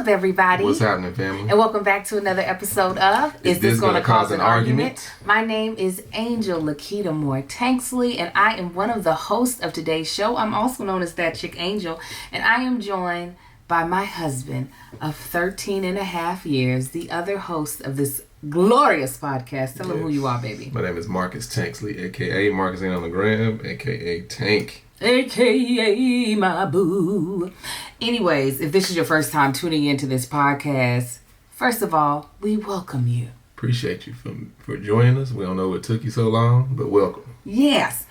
up, everybody? What's happening, family? And welcome back to another episode of Is This Gonna Cause an Argument? My name is Angel Lakita Moore Tanksley, and I am one of the hosts of today's show. I'm also known as That Chick Angel, and I am joined by my husband of 13 and a half years, the other host of this glorious podcast. Tell them who you are, baby. My name is Marcus Tanksley, a.k.a. Marcus ain't on the gram, a.k.a. Tank. A.K.A. my boo. Anyways, if this is your first time tuning into this podcast, first of all, we welcome you. Appreciate you for joining us. We don't know what took you so long, but welcome. Yes.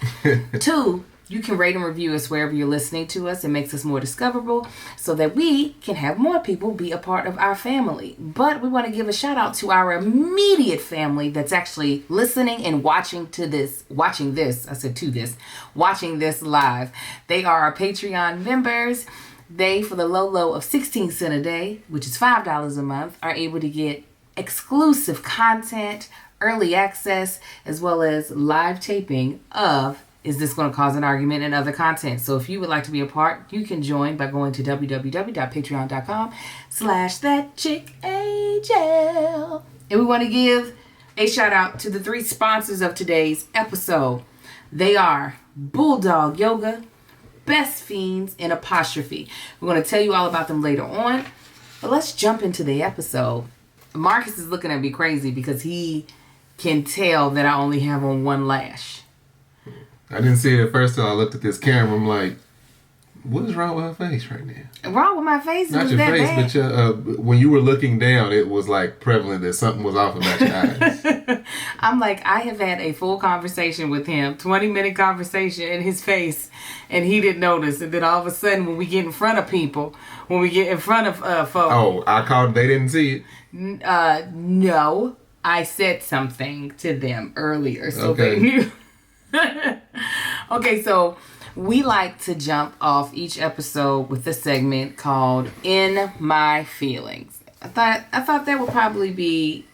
2, you can rate and review us wherever you're listening to us. It makes us more discoverable so that we can have more people be a part of our family. But we want to give a shout out to our immediate family that's actually listening and watching this live. They are our Patreon members. They, for the low of 16 cents a day, which is $5 a month, are able to get exclusive content, early access, as well as live taping of Is This Going to Cause an Argument and other content. So if you would like to be a part, you can join by going to www.patreon.com/thatchickangel. And we want to give a shout out to the 3 sponsors of today's episode. They are Bulldog Yoga, Best Fiends, and Apostrophe. We're going to tell you all about them later on. But let's jump into the episode. Marcus is looking at me crazy because he can tell that I only have on one lash. I didn't see it at first till I looked at this camera. I'm like, what is wrong with her face right now? Wrong with my face? Not your face, bad? But when you were looking down, it was like prevalent that something was off about your eyes. I'm like, I have had a full conversation with him, 20-minute conversation in his face, and he didn't notice. And then all of a sudden, when we get in front of people, when we get in front of folks. Oh, I called, they didn't see it? No, I said something to them earlier, so okay. They knew. Okay, so we like to jump off each episode with a segment called In My Feelings. I thought that would probably be,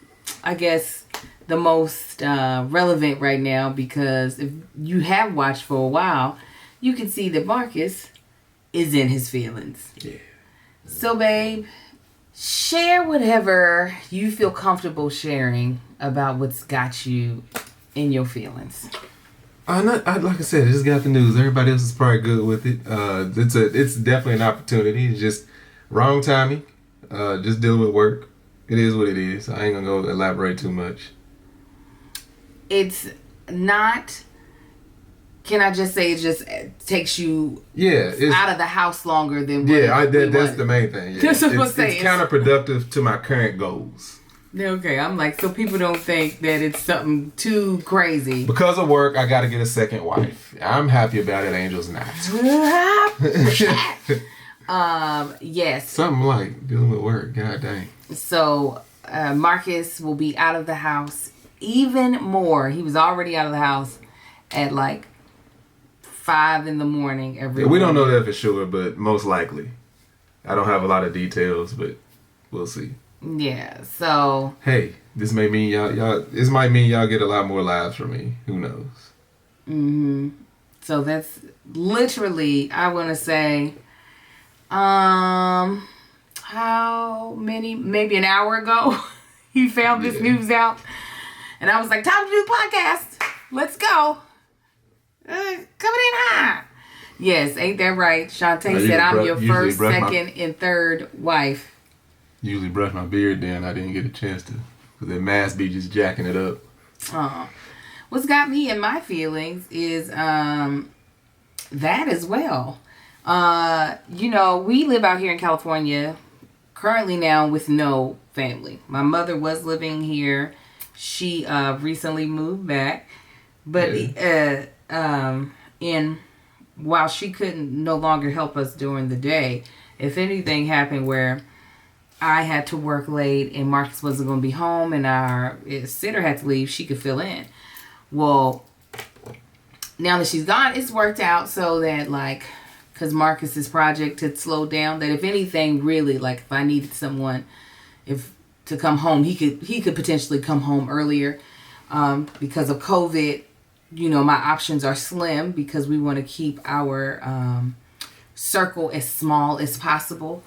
I guess, the most relevant right now, because if you have watched for a while, you can see that Marcus is in his feelings. Yeah. So, babe, share whatever you feel comfortable sharing about what's got you in your feelings. Like I said, I just got the news. Everybody else is probably good with it. It's definitely an opportunity. It's just wrong timing. Just dealing with work. It is what it is. I ain't gonna go elaborate too much. It's not. Can I just say it just takes you out of the house longer than what that's the main thing. Yeah. That's what I'm saying. It's counterproductive to my current goals. Okay, I'm like, so people don't think that it's something too crazy. Because of work, I got to get a second wife. I'm happy about it. Angel's not. Yes. Something like dealing with work. God dang. So Marcus will be out of the house even more. He was already out of the house at like 5 in the morning every morning. We don't know that for sure, but most likely. I don't have a lot of details, but we'll see. Yeah, so hey, this may mean this might mean y'all get a lot more lives from me. Who knows? So that's literally, I want to say, how many? Maybe an hour ago, he found this news out, and I was like, "Time to do the podcast. Let's go. Coming in hot." Yes, ain't that right? Shantae said, "I'm your first, second, and third wife." Usually brush my beard down. I didn't get a chance to, because that mask be just jacking it up. What's got me in my feelings is that as well. We live out here in California currently now with no family. My mother was living here. She recently moved back, but while she couldn't no longer help us during the day, if anything happened where I had to work late and Marcus wasn't going to be home and our sitter had to leave, she could fill in. Well, now that she's gone, it's worked out so that, like, because Marcus's project had slowed down, that if anything, really, like, if I needed someone to come home, he could potentially come home earlier. Because of COVID, my options are slim because we want to keep our circle as small as possible.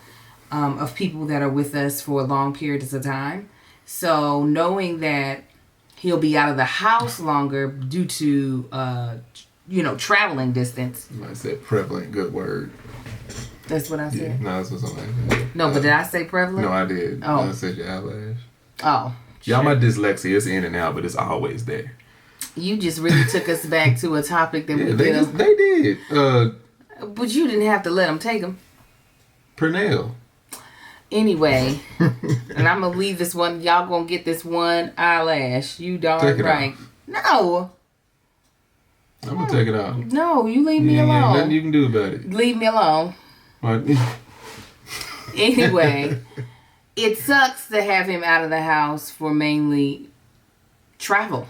of people that are with us for long periods of time. So knowing that he'll be out of the house longer due to, traveling distance. I said prevalent, good word. That's what I said? Yeah, no, that's what something said. No, but did I say prevalent? No, I did. Oh. I said your eyelash. Oh. Y'all, my dyslexia is in and out, but it's always there. You just really took us back to a topic that we did. They did. But you didn't have to let them take them. Pernell. Anyway, and I'm going to leave this one. Y'all going to get this one eyelash. You darn right. No. I'm going to take it off. No, you leave me alone. Nothing you can do about it. Leave me alone. Anyway, it sucks to have him out of the house for mainly travel.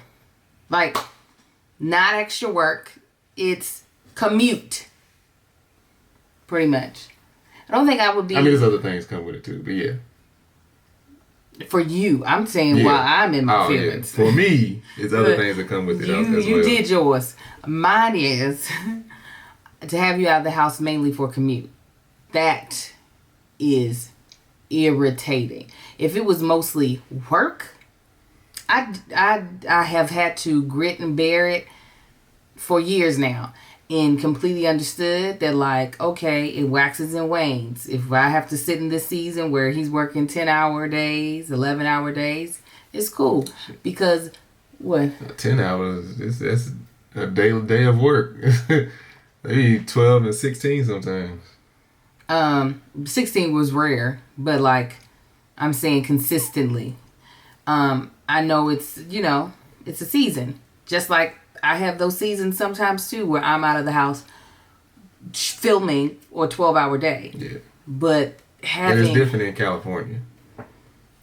Like, not extra work. It's commute. Pretty much. I don't think I would be... I mean, there's other things come with it too, but yeah. For you. I'm saying while I'm in my feelings. Yeah. For me, it's other things that come with it as well. You did yours. Mine is to have you out of the house mainly for commute. That is irritating. If it was mostly work, I have had to grit and bear it for years now. And completely understood that, like, okay, it waxes and wanes. If I have to sit in this season where he's working 10-hour days, 11-hour days, it's cool. Because, what? 10 hours, that's a day of work. Maybe 12 and 16 sometimes. 16 was rare, but, like, I'm saying consistently. I know it's a season. Just like I have those seasons sometimes too where I'm out of the house filming or 12-hour day. Yeah. But having... And it's different in California.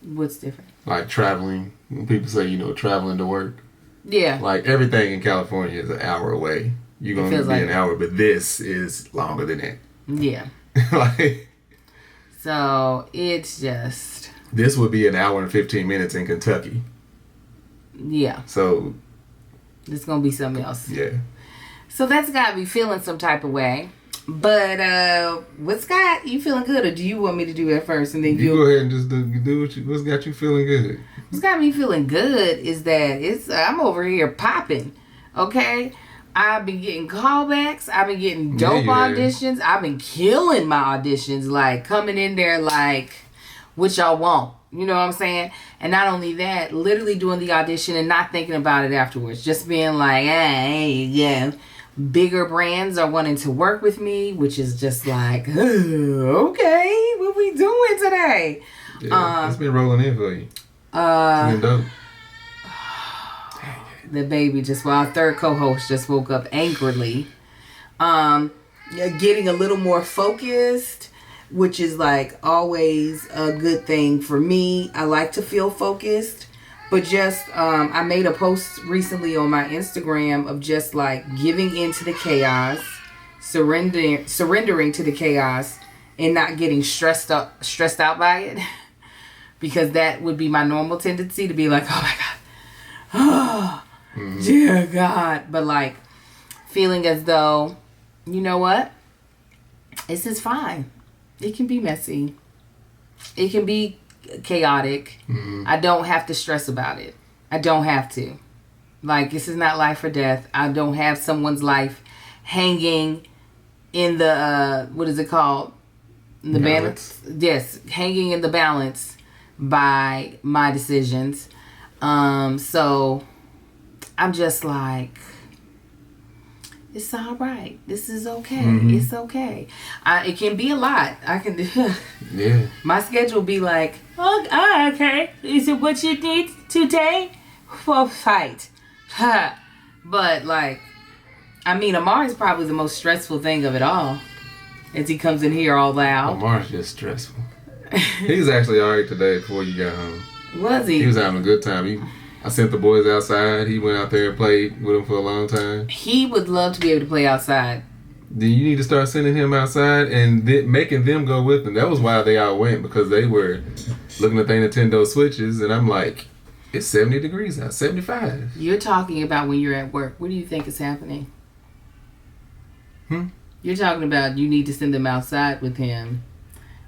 What's different? Like traveling. When people say, traveling to work. Yeah. Like everything in California is an hour away. You're going to be an hour, but this is longer than that. Yeah. Like... So it's just... This would be an hour and 15 minutes in Kentucky. Yeah. So... It's going to be something else. Yeah. So that's got to be feeling some type of way. But, what's feeling good? Or do you want me to do it first? And then you go ahead and just do what's got you feeling good? What's got me feeling good is that I'm over here popping. Okay? I've been getting callbacks. I've been getting dope auditions. I've been killing my auditions. Like, coming in there like, what y'all want. You know what I'm saying? And not only that, literally doing the audition and not thinking about it afterwards. Just being like, hey, yeah. Bigger brands are wanting to work with me, which is just like, okay, what we doing today? Yeah, it's been rolling in for you. It's been dope. The baby our third co-host just woke up angrily. Getting a little more focused, which is like always a good thing for me. I like to feel focused, but just I made a post recently on my Instagram of just like giving into the chaos, surrendering to the chaos, and not getting stressed out by it, because that would be my normal tendency to be like, oh my god, oh dear God, but like feeling as though, you know what, this is fine. It can be messy. It can be chaotic. Mm-hmm. I don't have to stress about it. I don't have to. Like, this is not life or death. I don't have someone's life hanging in the, what is it called? In the balance. Yes, hanging in the balance by my decisions. So I'm just like, it's all right. This is okay. Mm-hmm. It's okay. It can be a lot. I can. Yeah. My schedule be like, oh, okay. Is it what you need today? For fight. But like, I mean, Amar is probably the most stressful thing of it all, as he comes in here all loud. Amar's just stressful. He was actually all right today before you got home. Was he? He was having a good time. I sent the boys outside. He went out there and played with them for a long time. He would love to be able to play outside. Then you need to start sending him outside and making them go with him. That was why they all went, because they were looking at their Nintendo Switches, and I'm like, it's 70 degrees out, 75. You're talking about when you're at work. What do you think is happening? You're talking about you need to send them outside with him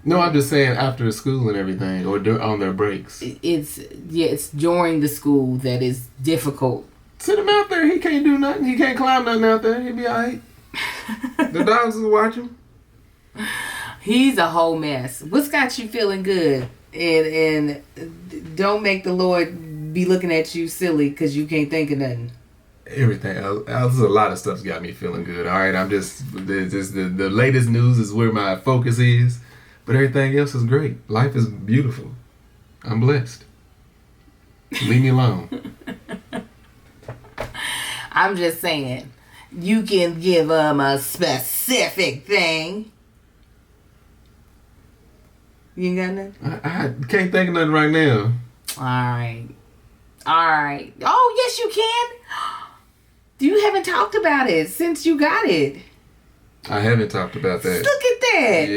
No, I'm just saying after school and everything, or on their breaks. It's during the school that is difficult. Sit him out there. He can't do nothing. He can't climb nothing out there. He'll be all right. The dogs will watch him. He's a whole mess. What's got you feeling good? And don't make the Lord be looking at you silly because you can't think of nothing. Everything. There's a lot of stuff's got me feeling good. All right, I'm just the latest news is where my focus is, but everything else is great. Life is beautiful. I'm blessed. Leave me alone. I'm just saying, you can give them a specific thing. You got nothing? I can't think of nothing right now. All right. Oh, yes, you can. You haven't talked about it since you got it. I haven't talked about that. Look at that.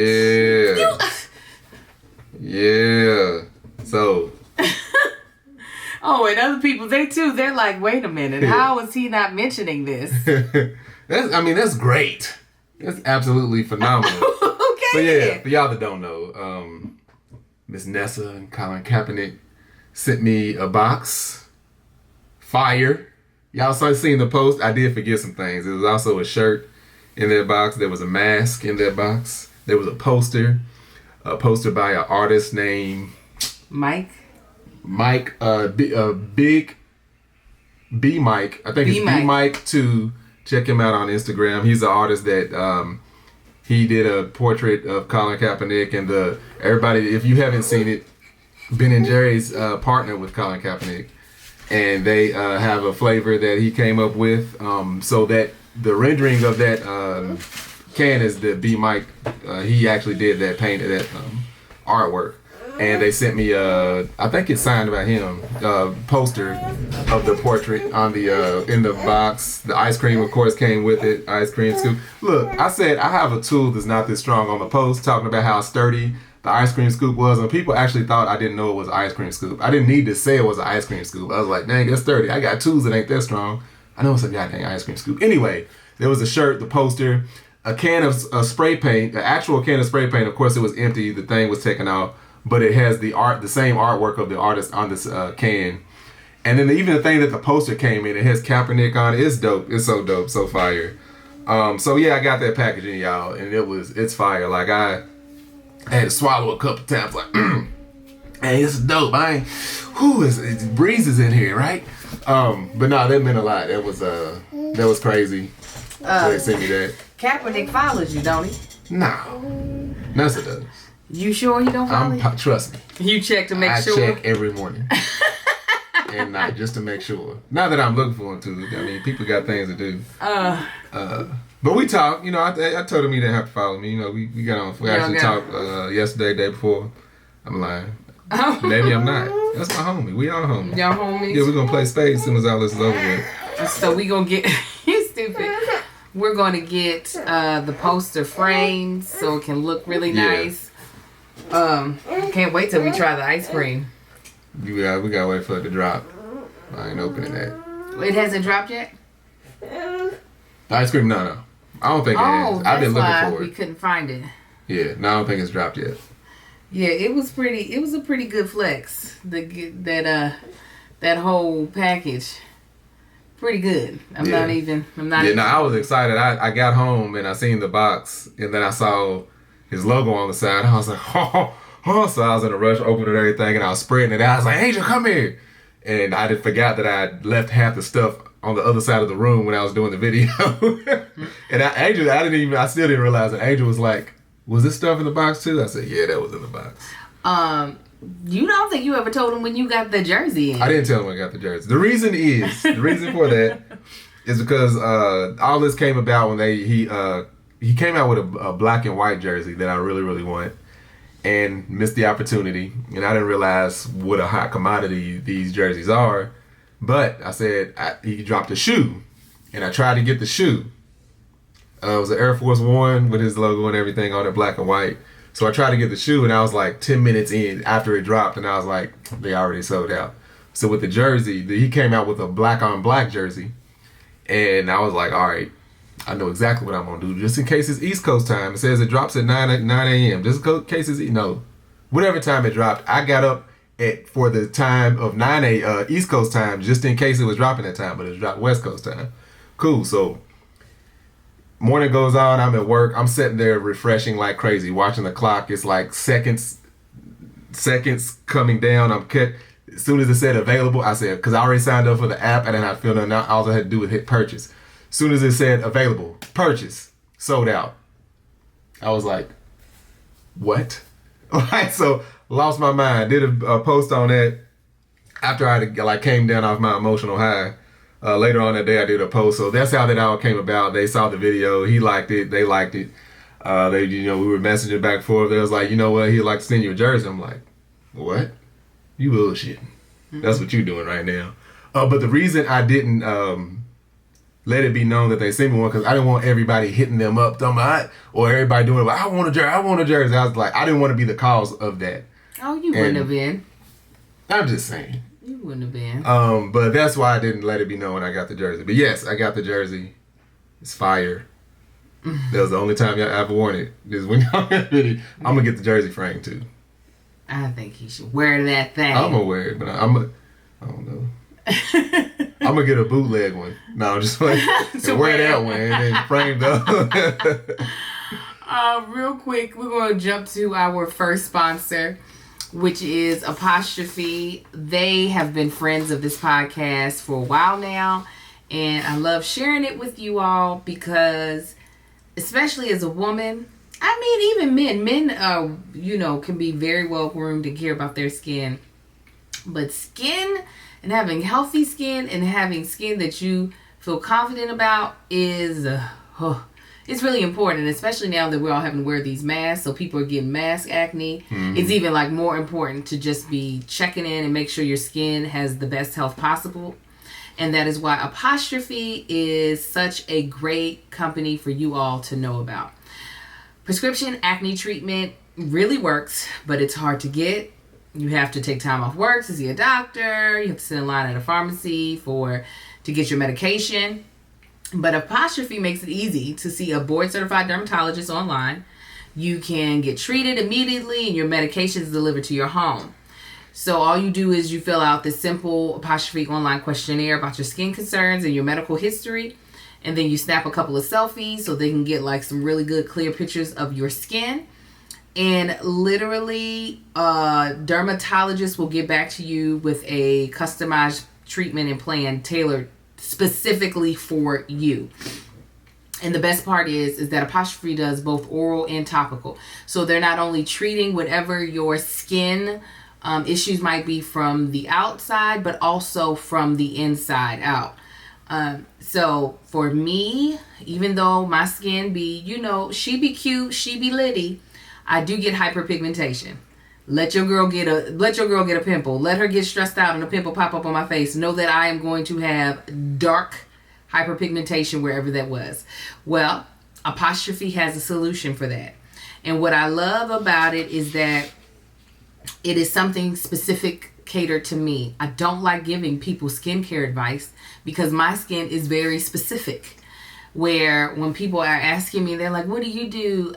Yeah. So. Oh, and other people, they're like, wait a minute. How is he not mentioning this? That's great. That's absolutely phenomenal. Okay. So yeah, for y'all that don't know, Miss Nessa and Colin Kaepernick sent me a box. Fire. Y'all seen the post. I did forget some things. There was also a shirt in that box. There was a mask in that box. There was a poster by an artist named Mike, Big B Mike. I think it's B Mike 2. Check him out on Instagram. He's an artist that he did a portrait of Colin Kaepernick, and everybody, if you haven't seen it, Ben and Jerry's partnered with Colin Kaepernick, and they have a flavor that he came up with. So that the rendering of that can is the B Mike. He actually did that, painted that artwork. And they sent me I think it's signed by him, poster of the portrait on the in the box. The ice cream, of course, came with it. Ice cream scoop. Look, I said I have a tool that's not this strong on the post, talking about how sturdy the ice cream scoop was, and people actually thought I didn't know it was an ice cream scoop. I didn't need to say it was an ice cream scoop. I was like, dang, it's sturdy. I got tools that ain't that strong. I know it's a goddamn ice cream scoop. Anyway, there was a shirt, the poster, a can of spray paint, an actual can of spray paint. Of course, it was empty. The thing was taken out. But it has the same artwork of the artist on this can. And then even the thing that the poster came in, it has Kaepernick on it. It's dope. It's so dope. So fire. So yeah, I got that packaging, y'all. And it's fire. Like, I had to swallow a couple times. Like, hey, it's dope. It's breezes in here, right? But no, that meant a lot. That was crazy. They sent me that. Kaepernick follows you, don't he? No. Nessa does. You sure you don't follow you? Trust me. You check to make sure? I check every morning. And night, just to make sure. Not that I'm looking for him to. I mean, people got things to do. But we talked. I told him he didn't have to follow me. We got on. We actually talked yesterday, day before. I'm lying. Maybe I'm not. That's my homie. We all homies. Y'all homies? Yeah, we're going to play spades as soon as all this is over with. So we going to get... You stupid. We're going to get the poster framed so it can look really nice. Can't wait till we try the ice cream. We gotta wait for it to drop. I ain't opening that. It hasn't dropped yet? The ice cream, no. I don't think it has. I've been looking for it. We couldn't find it. Yeah, no, I don't think it's dropped yet. Yeah, it was a pretty good flex. That whole package. Pretty good. I'm not even. I was excited. I got home and I seen the box, and then I saw his logo on the side. I was like, so I was in a rush, opening everything, and I was spreading it out. I was like, Angel, come here. And I just forgot that I had left half the stuff on the other side of the room when I was doing the video. And I still didn't realize that Angel was like, was this stuff in the box too? I said, yeah, that was in the box. You don't think you ever told him when you got the jersey in? I didn't tell him when I got the jersey. The reason for that is because all this came about when he came out with a black and white jersey that I really, really want, and missed the opportunity. And I didn't realize what a hot commodity these jerseys are. But I said, he dropped a shoe, and I tried to get the shoe. It was an Air Force One with his logo and everything on it, black and white. So I tried to get the shoe, and I was like 10 minutes in after it dropped, and I was like, they already sold out. So with the jersey, he came out with a black on black jersey, and I was like, all right. I know exactly what I'm going to do. Just in case it's East Coast time. It says it drops at 9 a.m. Just in case it's, whatever time it dropped. I got up for the time of 9 a.m. East Coast time, just in case it was dropping that time, but it dropped West Coast time. Cool. So morning goes on. I'm at work. I'm sitting there refreshing like crazy, watching the clock. It's like seconds coming down. As soon as it said available, I said, because I already signed up for the app, and then I feel nothing. All I had to do was hit purchase. As soon as it said available, purchase, sold out. I was like, what? So lost my mind. Did a post on that after I came down off my emotional high. Later on that day, I did a post. So that's how that all came about. They saw the video. He liked it. They liked it. We were messaging back and forth. They was like, you know what? He'd like to send you a jersey. I'm like, what? You bullshitting. That's what you're doing right now. But the reason I didn't let it be known that they sent me one, because I didn't want everybody hitting them up, or everybody doing it, I want a jersey. I was like, I didn't want to be the cause of that. Oh, you wouldn't have been. I'm just saying. You wouldn't have been. But that's why I didn't let it be known when I got the jersey. But yes, I got the jersey. It's fire. That was the only time I ever worn it. Is when I'm gonna get the jersey frame too. I think you should wear that thing. I'm gonna wear it, but I don't know. I'm gonna get a bootleg one. No, I'm just like wear that one and then framed up. Real quick, we're gonna jump to our first sponsor, which is Apostrophe. They have been friends of this podcast for a while now, and I love sharing it with you all because, especially as a woman, I mean, even men, can be very well groomed and care about their skin, but skin and having healthy skin and having skin that you feel confident about is it's really important, especially now that we're all having to wear these masks, so people are getting mask acne. Mm-hmm. It's even more important to just be checking in and make sure your skin has the best health possible. And that is why Apostrophe is such a great company for you all to know about. Prescription acne treatment really works, but it's hard to get. You have to take time off work to see a doctor. You have to sit in line at a pharmacy to get your medication. But Apostrophe makes it easy to see a board-certified dermatologist online. You can get treated immediately, and your medication is delivered to your home. So all you do is you fill out this simple Apostrophe online questionnaire about your skin concerns and your medical history. And then you snap a couple of selfies so they can get some really good clear pictures of your skin. And literally, dermatologists will get back to you with a customized treatment and plan tailored specifically for you. And the best part is that Apostrophe does both oral and topical. So they're not only treating whatever your skin issues might be from the outside, but also from the inside out. So for me, even though my skin be, she be cute, she be litty, I do get hyperpigmentation. Let your girl get a pimple. Let her get stressed out and a pimple pop up on my face. Know that I am going to have dark hyperpigmentation wherever that was. Well, Apostrophe has a solution for that. And what I love about it is that it is something specific catered to me. I don't like giving people skincare advice because my skin is very specific. Where when people are asking me, they're like, what do you do?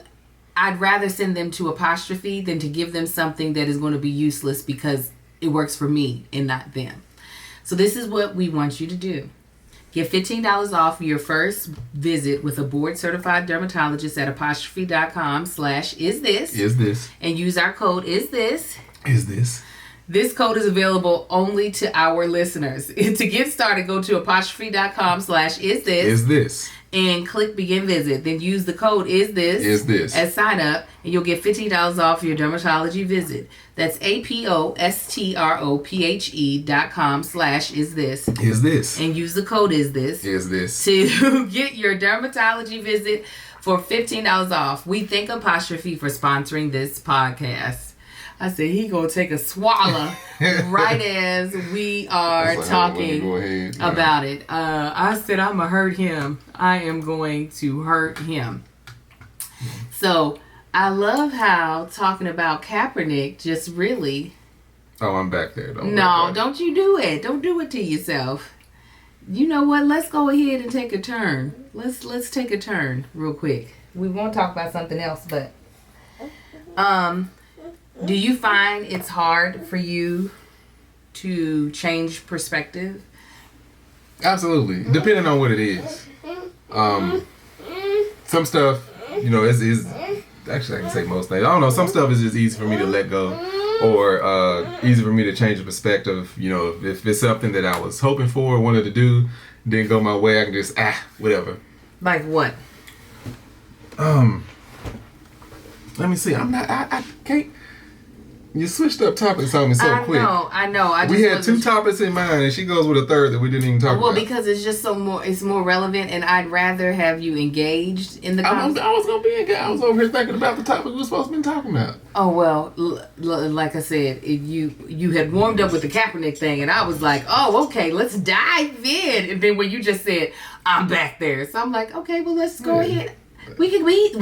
I'd rather send them to Apostrophe than to give them something that is going to be useless because it works for me and not them. So this is what we want you to do. Get $15 off your first visit with a board-certified dermatologist at apostrophe.com/isthis. Is this. And use our code ISTHIS. Is this. This code is available only to our listeners. To get started, go to apostrophe.com/isthis. Is this. And click begin visit. Then use the code is this as sign up, and you'll get $15 off your dermatology visit. That's apostrophe.com/isthis. Is this. And use the code is this to get your dermatology visit for $15 off. We thank Apostrophe for sponsoring this podcast. I said he gonna take a swallow right as we are talking about it. I said I'm gonna hurt him. I am going to hurt him. So I love how talking about Kaepernick just really. Oh, I'm back there. Don't you do it. Don't do it to yourself. You know what? Let's go ahead and take a turn. Let's take a turn real quick. We won't talk about something else, but do you find it's hard for you to change perspective? Absolutely, depending on what it is. Some stuff, you know, is actually I can say most things. I don't know. Some stuff is just easy for me to let go, or easy for me to change the perspective. You know, if it's something that I was hoping for or wanted to do, didn't go my way, I can just whatever. Like what? Let me see. I can't. You switched up topics on me so quick. I know. We had two topics in mind, and she goes with a third that we didn't even talk about. Well, because it's just it's more relevant, and I'd rather have you engaged in the conversation. I was gonna be engaged. I was over here thinking about the topic we were supposed to be talking about. Oh well, like I said, if you had warmed up with the Kaepernick thing, and I was like, oh okay, let's dive in, and then when you just said I'm back there, so I'm like, okay, well let's go ahead. We can be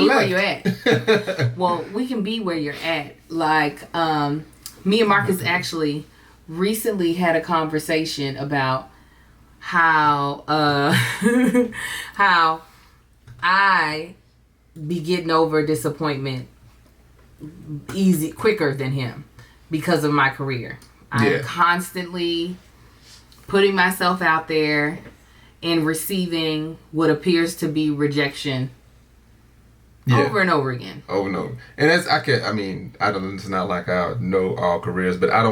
where you're at. Well, we can be where you're at. Like, me and Marcus actually recently had a conversation about how how I be getting over disappointment quicker than him because of my career. I'm constantly putting myself out there and receiving what appears to be rejection. Over and over again. Over and over. And it's not like I know all careers, but I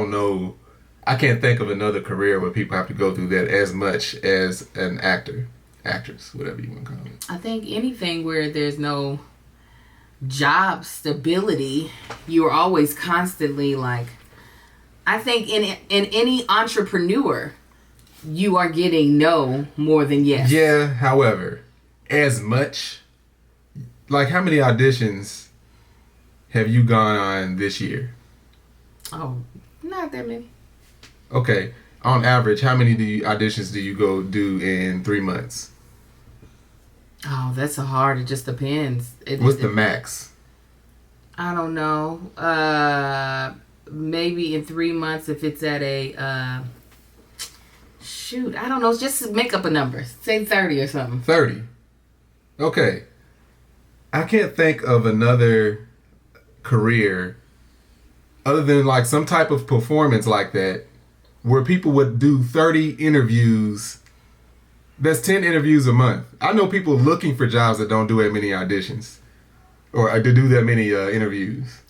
can't think of another career where people have to go through that as much as an actress, whatever you want to call it. I think anything where there's no job stability, you're always constantly like, I think in any entrepreneur, you are getting no more than yes. Yeah, however, as much... Like, how many auditions have you gone on this year? Oh, not that many. Okay. On average, how many auditions do you go do in 3 months? Oh, that's hard. It just depends. What's the max? I don't know. Maybe in 3 months if it's at a... shoot, I don't know. Just make up a number. Say 30 or something. 30. Okay. I can't think of another career other than like some type of performance like that where people would do 30 interviews. That's 10 interviews a month. I know people looking for jobs that don't do that many auditions or to do that many interviews.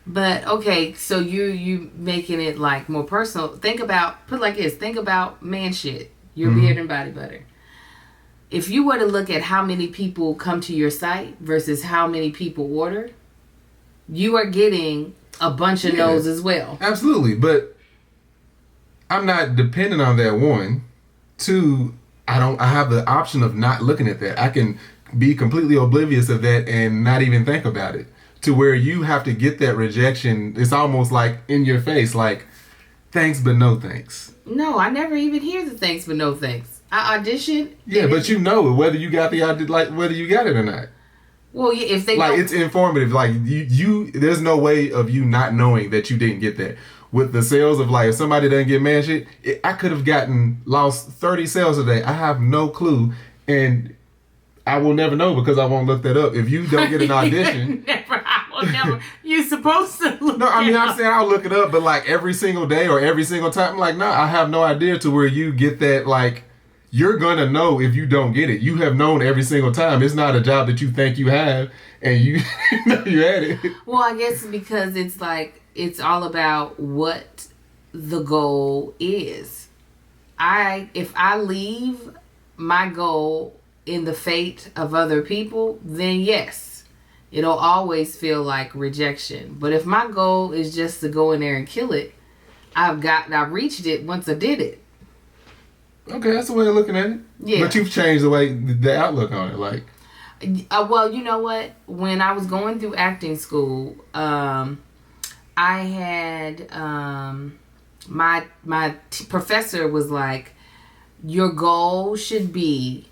But okay, so you making it like more personal. Put it like this. Think about man shit. Your beard and body butter. If you were to look at how many people come to your site versus how many people order, you are getting a bunch of no's as well. Absolutely. But I'm not dependent on that. One. Two, I have the option of not looking at that. I can be completely oblivious of that and not even think about it. To where you have to get that rejection. It's almost like in your face, like, thanks but no thanks. No, I never even hear the thanks but no thanks. I auditioned. Yeah, but you know whether you got whether you got it or not. Well, yeah, if they it's informative. Like you, there's no way of you not knowing that you didn't get that. With the sales of like, if somebody doesn't get man shit, I could have lost 30 sales a day. I have no clue, and I will never know because I won't look that up. If you don't get an audition, I will never. You're supposed to look. No, I mean I'm saying I'll look it up, but like every single day or every single time, I'm like, no, I have no idea to where you get that like. You're going to know if you don't get it. You have known every single time. It's not a job that you think you have and you know you had it. Well, I guess because it's like, it's all about what the goal is. If I leave my goal in the fate of other people, then yes, it'll always feel like rejection. But if my goal is just to go in there and kill it, I reached it once I did it. Okay, that's the way of looking at it. Yeah. But you've changed the outlook on it, like. Well, you know what? When I was going through acting school, I had my professor was like, your goal should be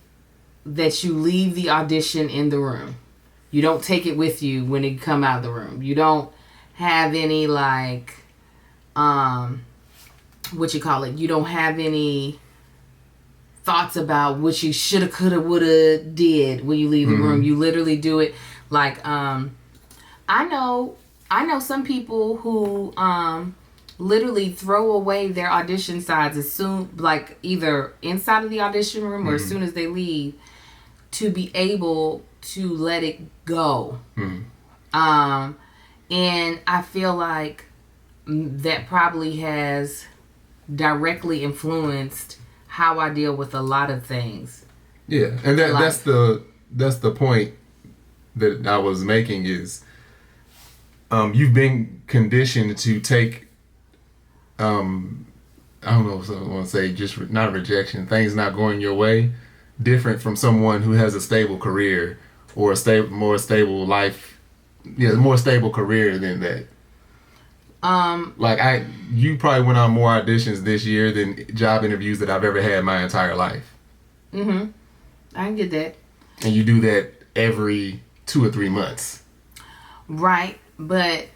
that you leave the audition in the room. You don't take it with you when you come out of the room. You don't have any like, you don't have any thoughts about what you shoulda, coulda, woulda did when you leave the room. You literally do it. Like, I know some people who literally throw away their audition sides as soon, like either inside of the audition room or as soon as they leave, to be able to let it go. And I feel like that probably has directly influenced how I deal with a lot of things. Yeah, and that's the point that I was making is you've been conditioned to take I don't know if I want to say just not rejection, things not going your way, different from someone who has a stable career or a more stable life, more stable career than that. Like you probably went on more auditions this year than job interviews that I've ever had in my entire life. I can get that. And you do that every 2 or 3 months. Right, but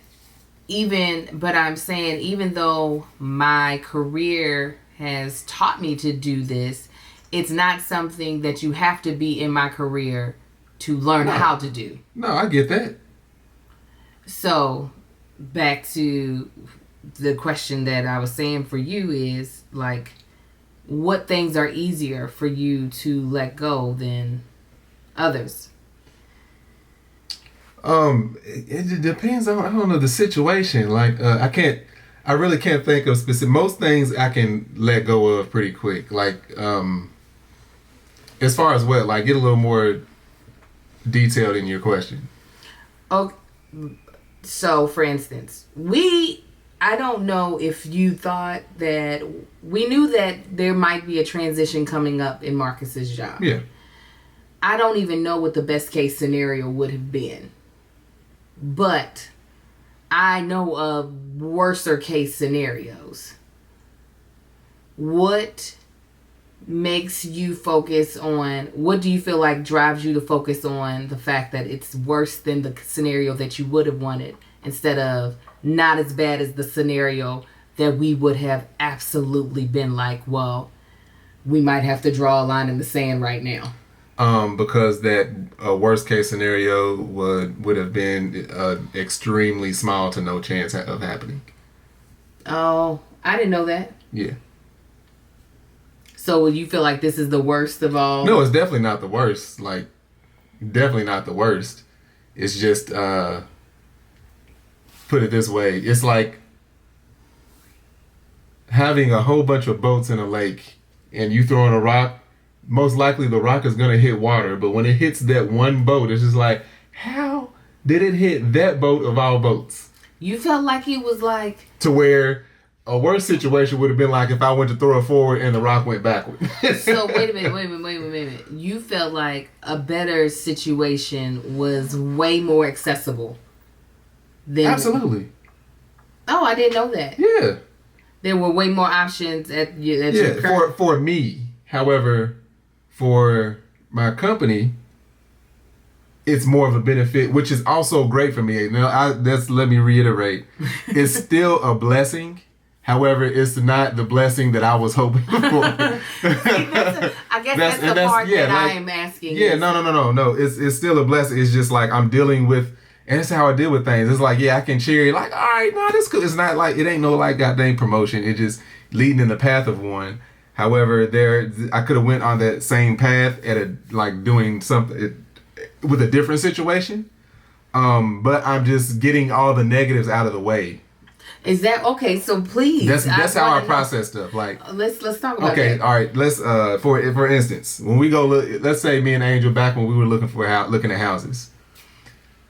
I'm saying even though my career has taught me to do this, it's not something that you have to be in my career to learn how to do. No, I get that. So, back to the question that I was saying for you is, like, what things are easier for you to let go than others? It depends on, I don't know, the situation. Like, I really can't think of specific. Most things I can let go of pretty quick. Like, as far as what, like, get a little more detailed in your question. Okay. So, for instance, I don't know if you thought that we knew that there might be a transition coming up in Marcus's job. Yeah. I don't even know what the best case scenario would have been. But I know of worser case scenarios. What makes you focus on, what do you feel like drives you to focus on the fact that it's worse than the scenario that you would have wanted instead of not as bad as the scenario that we would have absolutely been like, well, we might have to draw a line in the sand right now? Because that worst case scenario would have been extremely small to no chance of happening. Oh, I didn't know that. Yeah. So you feel like this is the worst of all? No, it's definitely not the worst. Like, definitely not the worst. It's just, put it this way. It's like having a whole bunch of boats in a lake and you throwing a rock. Most likely the rock is going to hit water. But when it hits that one boat, it's just like, how did it hit that boat of all boats? You felt like it was like... To where... A worse situation would have been like if I went to throw it forward and the rock went backward. So wait a minute. You felt like a better situation was way more accessible than... Absolutely. Oh, I didn't know that. Yeah. There were way more options at your current... for me. However, for my company, it's more of a benefit, which is also great for me. Now, let me reiterate. It's still a blessing. However, it's not the blessing that I was hoping for. I guess that's the part that I am asking. Yeah, no. It's still a blessing. It's just like I'm dealing with, and that's how I deal with things. It's like, yeah, I can cheer you, like, all right, no, this cool. It's not like, it ain't no like goddamn promotion. It's just leading in the path of one. However, I could have went on that same path doing something with a different situation. But I'm just getting all the negatives out of the way. Is that okay? So please, that's how I process stuff. Like, let's talk about that. All right. Let's for instance, when we go look, let's say me and Angel back when we were looking at houses.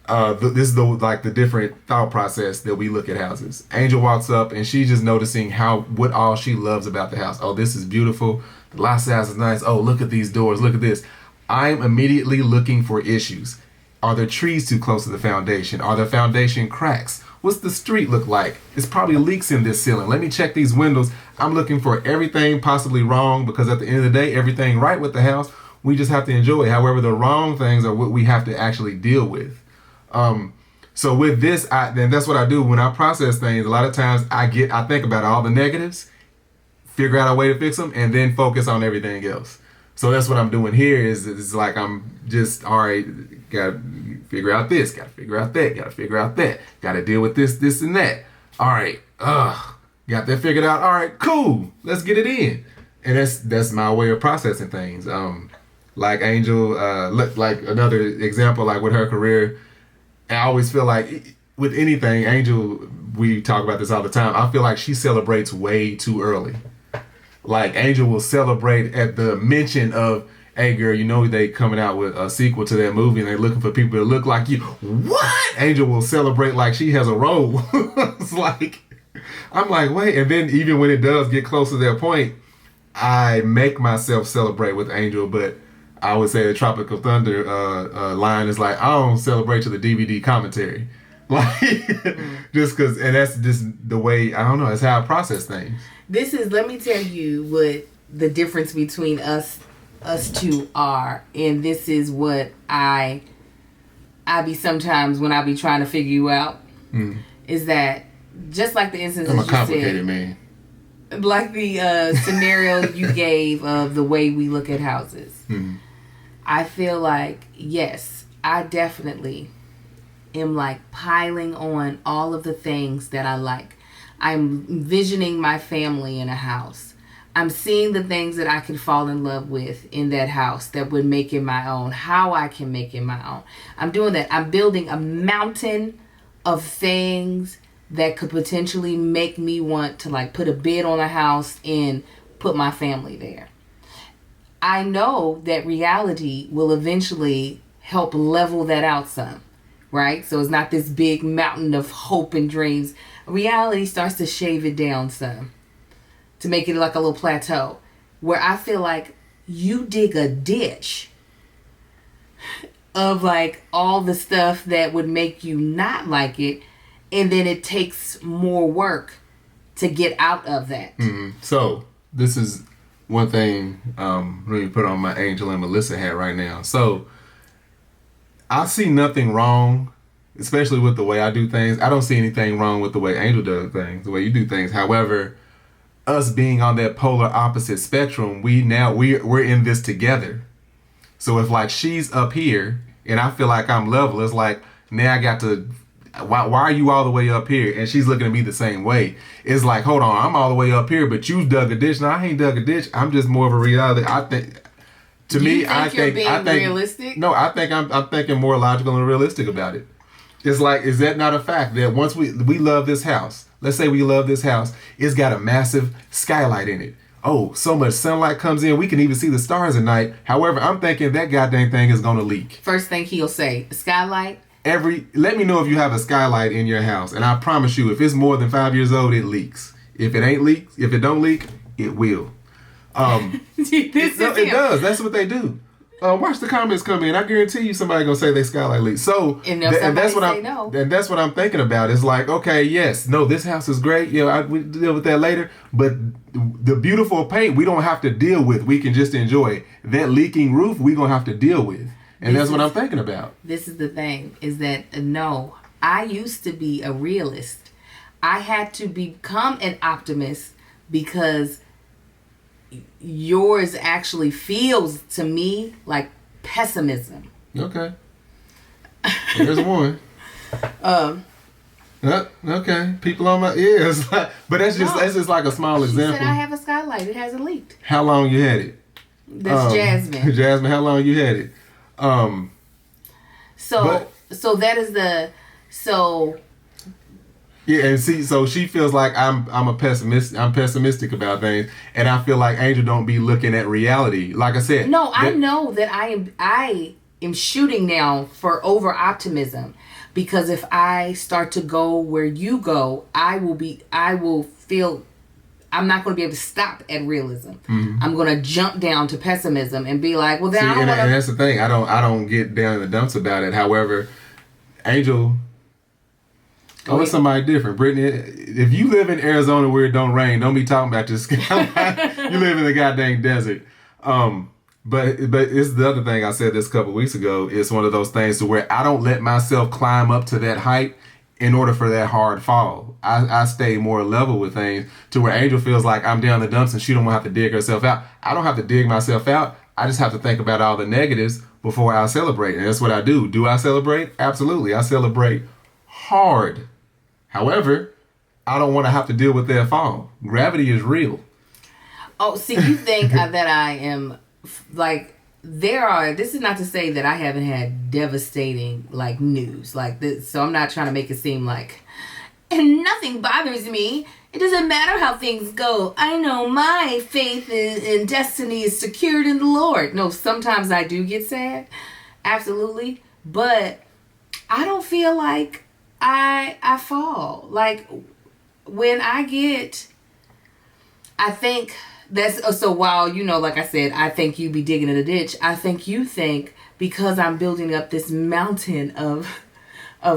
This is the different thought process that we look at houses. Angel walks up and she's just noticing what all she loves about the house. Oh, this is beautiful. The lot size is nice. Oh, look at these doors. Look at this. I'm immediately looking for issues. Are there trees too close to the foundation? Are there foundation cracks? What's the street look like? It's probably leaks in this ceiling. Let me check these windows. I'm looking for everything possibly wrong because at the end of the day, everything right with the house, we just have to enjoy it. However, the wrong things are what we have to actually deal with. So with this, then that's what I do when I process things. A lot of times I think about all the negatives, figure out a way to fix them, and then focus on everything else. So that's what I'm doing here. Is like I'm just all right. Gotta figure out this. Gotta figure out that. Gotta figure out that. Gotta deal with this, and that. All right. Got that figured out. All right. Cool. Let's get it in. And that's my way of processing things. Like Angel, like another example, like with her career, I always feel like with anything, Angel, we talk about this all the time. I feel like she celebrates way too early. Like Angel will celebrate at the mention of, hey girl, you know they coming out with a sequel to that movie and they're looking for people to look like you. What? Angel will celebrate like she has a role. It's like, I'm like, wait. And then even when it does get close to that point, I make myself celebrate with Angel, but I would say the Tropical Thunder line is like, I don't celebrate to the DVD commentary. Like, just because, and that's just the way, I don't know, that's how I process things. Let me tell you what the difference between us two are, and this is what I be sometimes when I be trying to figure you out, is that just like the instance I'm a you complicated said, man. Like the scenario you gave of the way we look at houses. I feel like, yes, I definitely am like piling on all of the things that I like. I'm envisioning my family in a house. I'm seeing the things that I can fall in love with in that house that would make it my own, how I can make it my own. I'm doing that. I'm building a mountain of things that could potentially make me want to like put a bid on a house and put my family there. I know that reality will eventually help level that out some, right? So it's not this big mountain of hope and dreams. Reality starts to shave it down some to make it like a little plateau where I feel like you dig a ditch of like all the stuff that would make you not like it, and then it takes more work to get out of that. So this is one thing, let me put on my Angel and Melissa hat right now. So I see nothing wrong, especially with the way I do things. I don't see anything wrong with the way Angel does things, the way you do things. However, us being on that polar opposite spectrum, we're in this together. So if like she's up here and I feel like I'm level, it's like now I got to, why are you all the way up here? And she's looking at me the same way. It's like, hold on, I'm all the way up here, but you dug a ditch. No, I ain't dug a ditch. I'm just more of a reality. I think, to me, I think you're being realistic. No, I think I'm thinking more logical and realistic about it. It's like, is that not a fact that once we love this house? Let's say we love this house. It's got a massive skylight in it. Oh, so much sunlight comes in. We can even see the stars at night. However, I'm thinking that goddamn thing is going to leak. First thing he'll say, skylight. Let me know if you have a skylight in your house. And I promise you, if it's more than 5 years old, it leaks. If it don't leak, it will. It does. That's what they do. Watch the comments come in. I guarantee you somebody gonna say they skylight leaks. So and that's what I'm thinking about. It's like, okay, yes, no, this house is great. We deal with that later. But the beautiful paint we don't have to deal with. We can just enjoy. That leaking roof we gonna have to deal with. And that's what I'm thinking about. This is the thing, is that no, I used to be a realist. I had to become an optimist because yours actually feels to me like pessimism. Okay. There's one. Okay. People on my ears. But that's just like a small example. She said I have a skylight. It hasn't leaked. How long you had it? That's Jasmine. Jasmine, how long you had it? Yeah, and see, so she feels like I'm a pessimist. I'm pessimistic about things, and I feel like Angel don't be looking at reality. Like I said, no, I know that I am shooting now for over optimism, because if I start to go where you go, I will feel I'm not going to be able to stop at realism. Mm-hmm. I'm going to jump down to pessimism and be like, well, then I don't want to. And that's the thing. I don't get down in the dumps about it. However, Angel. Oh, it's somebody different. Brittany, if you live in Arizona where it don't rain, don't be talking about this skyline. You live in the goddamn desert. But it's the other thing I said this a couple weeks ago. It's one of those things to where I don't let myself climb up to that height in order for that hard fall. I stay more level with things to where Angel feels like I'm down the dumps and she don't have to dig herself out. I don't have to dig myself out. I just have to think about all the negatives before I celebrate. And that's what I do. Do I celebrate? Absolutely. I celebrate hard. However, I don't want to have to deal with their fall. Gravity is real. Oh, see, you think that I am, like, this is not to say that I haven't had devastating, like, news. Like, this, so I'm not trying to make it seem like, and nothing bothers me. It doesn't matter how things go. I know my faith in destiny is secured in the Lord. No, sometimes I do get sad. Absolutely. But I don't feel like I fall. Like, when I think that's, so while, like I said, I think you be digging in a ditch, I think you think because I'm building up this mountain of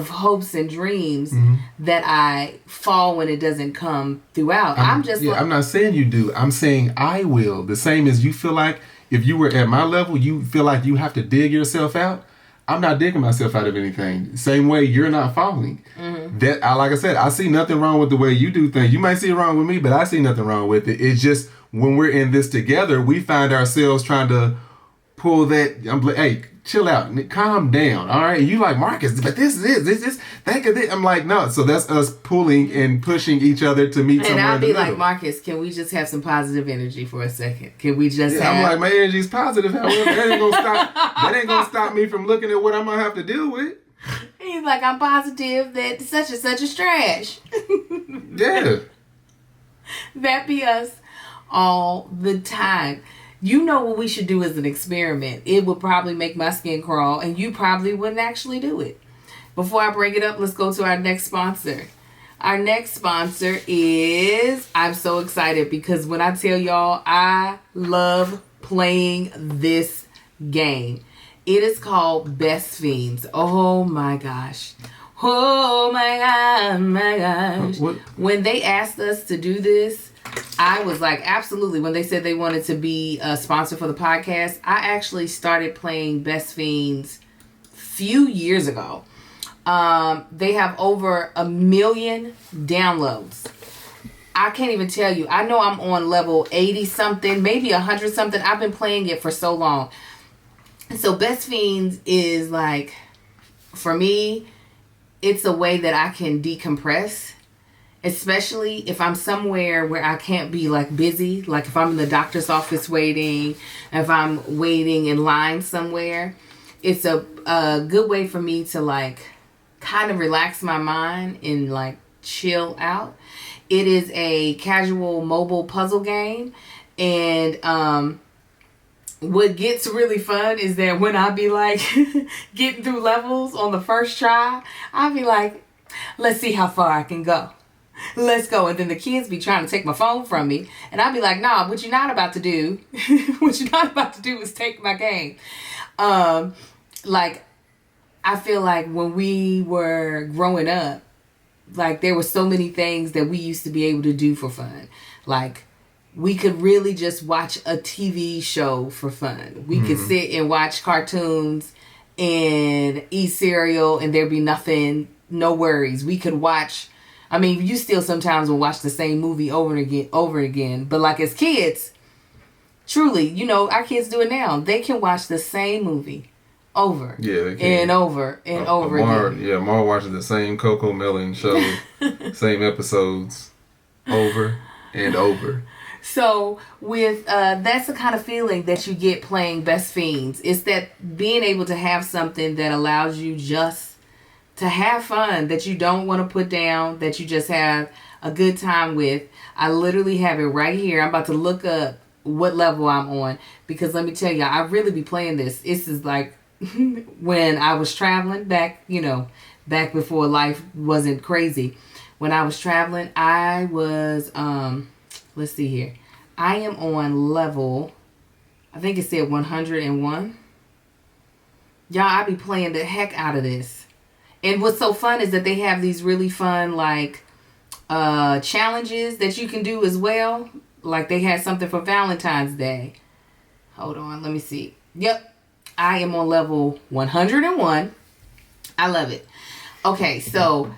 hopes and dreams that I fall when it doesn't come throughout. I'm not saying you do. I'm saying I will. The same as you feel like if you were at my level, you feel like you have to dig yourself out. I'm not digging myself out of anything. Same way you're not falling. Like I said, I see nothing wrong with the way you do things. You might see it wrong with me, but I see nothing wrong with it. It's just when we're in this together, we find ourselves trying to pull that. I'm like, hey, chill out, calm down, all right? And you like, Marcus, but this think of this. I'm like, no. So that's us pulling and pushing each other to meet somewhere. And I'll be like, Marcus, can we just have some positive energy for a second? Can we just I'm like, my energy's positive. However, that ain't gonna stop me from looking at what I'm gonna have to deal with. He's like, I'm positive that such and such is trash. Yeah. That be us all the time. You know what we should do as an experiment. It would probably make my skin crawl, and you probably wouldn't actually do it. Before I bring it up, let's go to our next sponsor. Our next sponsor is, I'm so excited because when I tell y'all, I love playing this game. It is called Best Fiends. Oh my gosh. Oh my gosh. What? When they asked us to do this, I was like, absolutely. When they said they wanted to be a sponsor for the podcast, I actually started playing Best Fiends a few years ago. They have over 1 million downloads. I can't even tell you. I know I'm on level 80 something, maybe 100 something. I've been playing it for so long. So Best Fiends is like, for me, it's a way that I can decompress. Especially if I'm somewhere where I can't be like busy, like if I'm in the doctor's office waiting, if I'm waiting in line somewhere, it's a good way for me to like kind of relax my mind and like chill out. It is a casual mobile puzzle game, and what gets really fun is that when I be like getting through levels on the first try, I'll be like, let's see how far I can go. Let's go. And then the kids be trying to take my phone from me. And I'll be like, nah, what you're not about to do, is take my game. Like, I feel like when we were growing up, like there were so many things that we used to be able to do for fun. Like, we could really just watch a TV show for fun. We could sit and watch cartoons and eat cereal and there'd be no worries. We could watch, I mean, you still sometimes will watch the same movie over and again. But like as kids, truly, our kids do it now. They can watch the same movie over and over and over again. Yeah, Mar watches the same Coco Melon show, same episodes over and over. So with that's the kind of feeling that you get playing Best Fiends. It's that being able to have something that allows you just to have fun, that you don't want to put down, that you just have a good time with. I literally have it right here. I'm about to look up what level I'm on because let me tell you, I really be playing this. This is like when I was traveling back, back before life wasn't crazy. When I was traveling, I was, let's see here. I am on level, I think it said 101. Y'all, I be playing the heck out of this. And what's so fun is that they have these really fun, like, challenges that you can do as well. Like, they had something for Valentine's Day. Hold on, let me see. Yep, I am on level 101. I love it. Okay, so,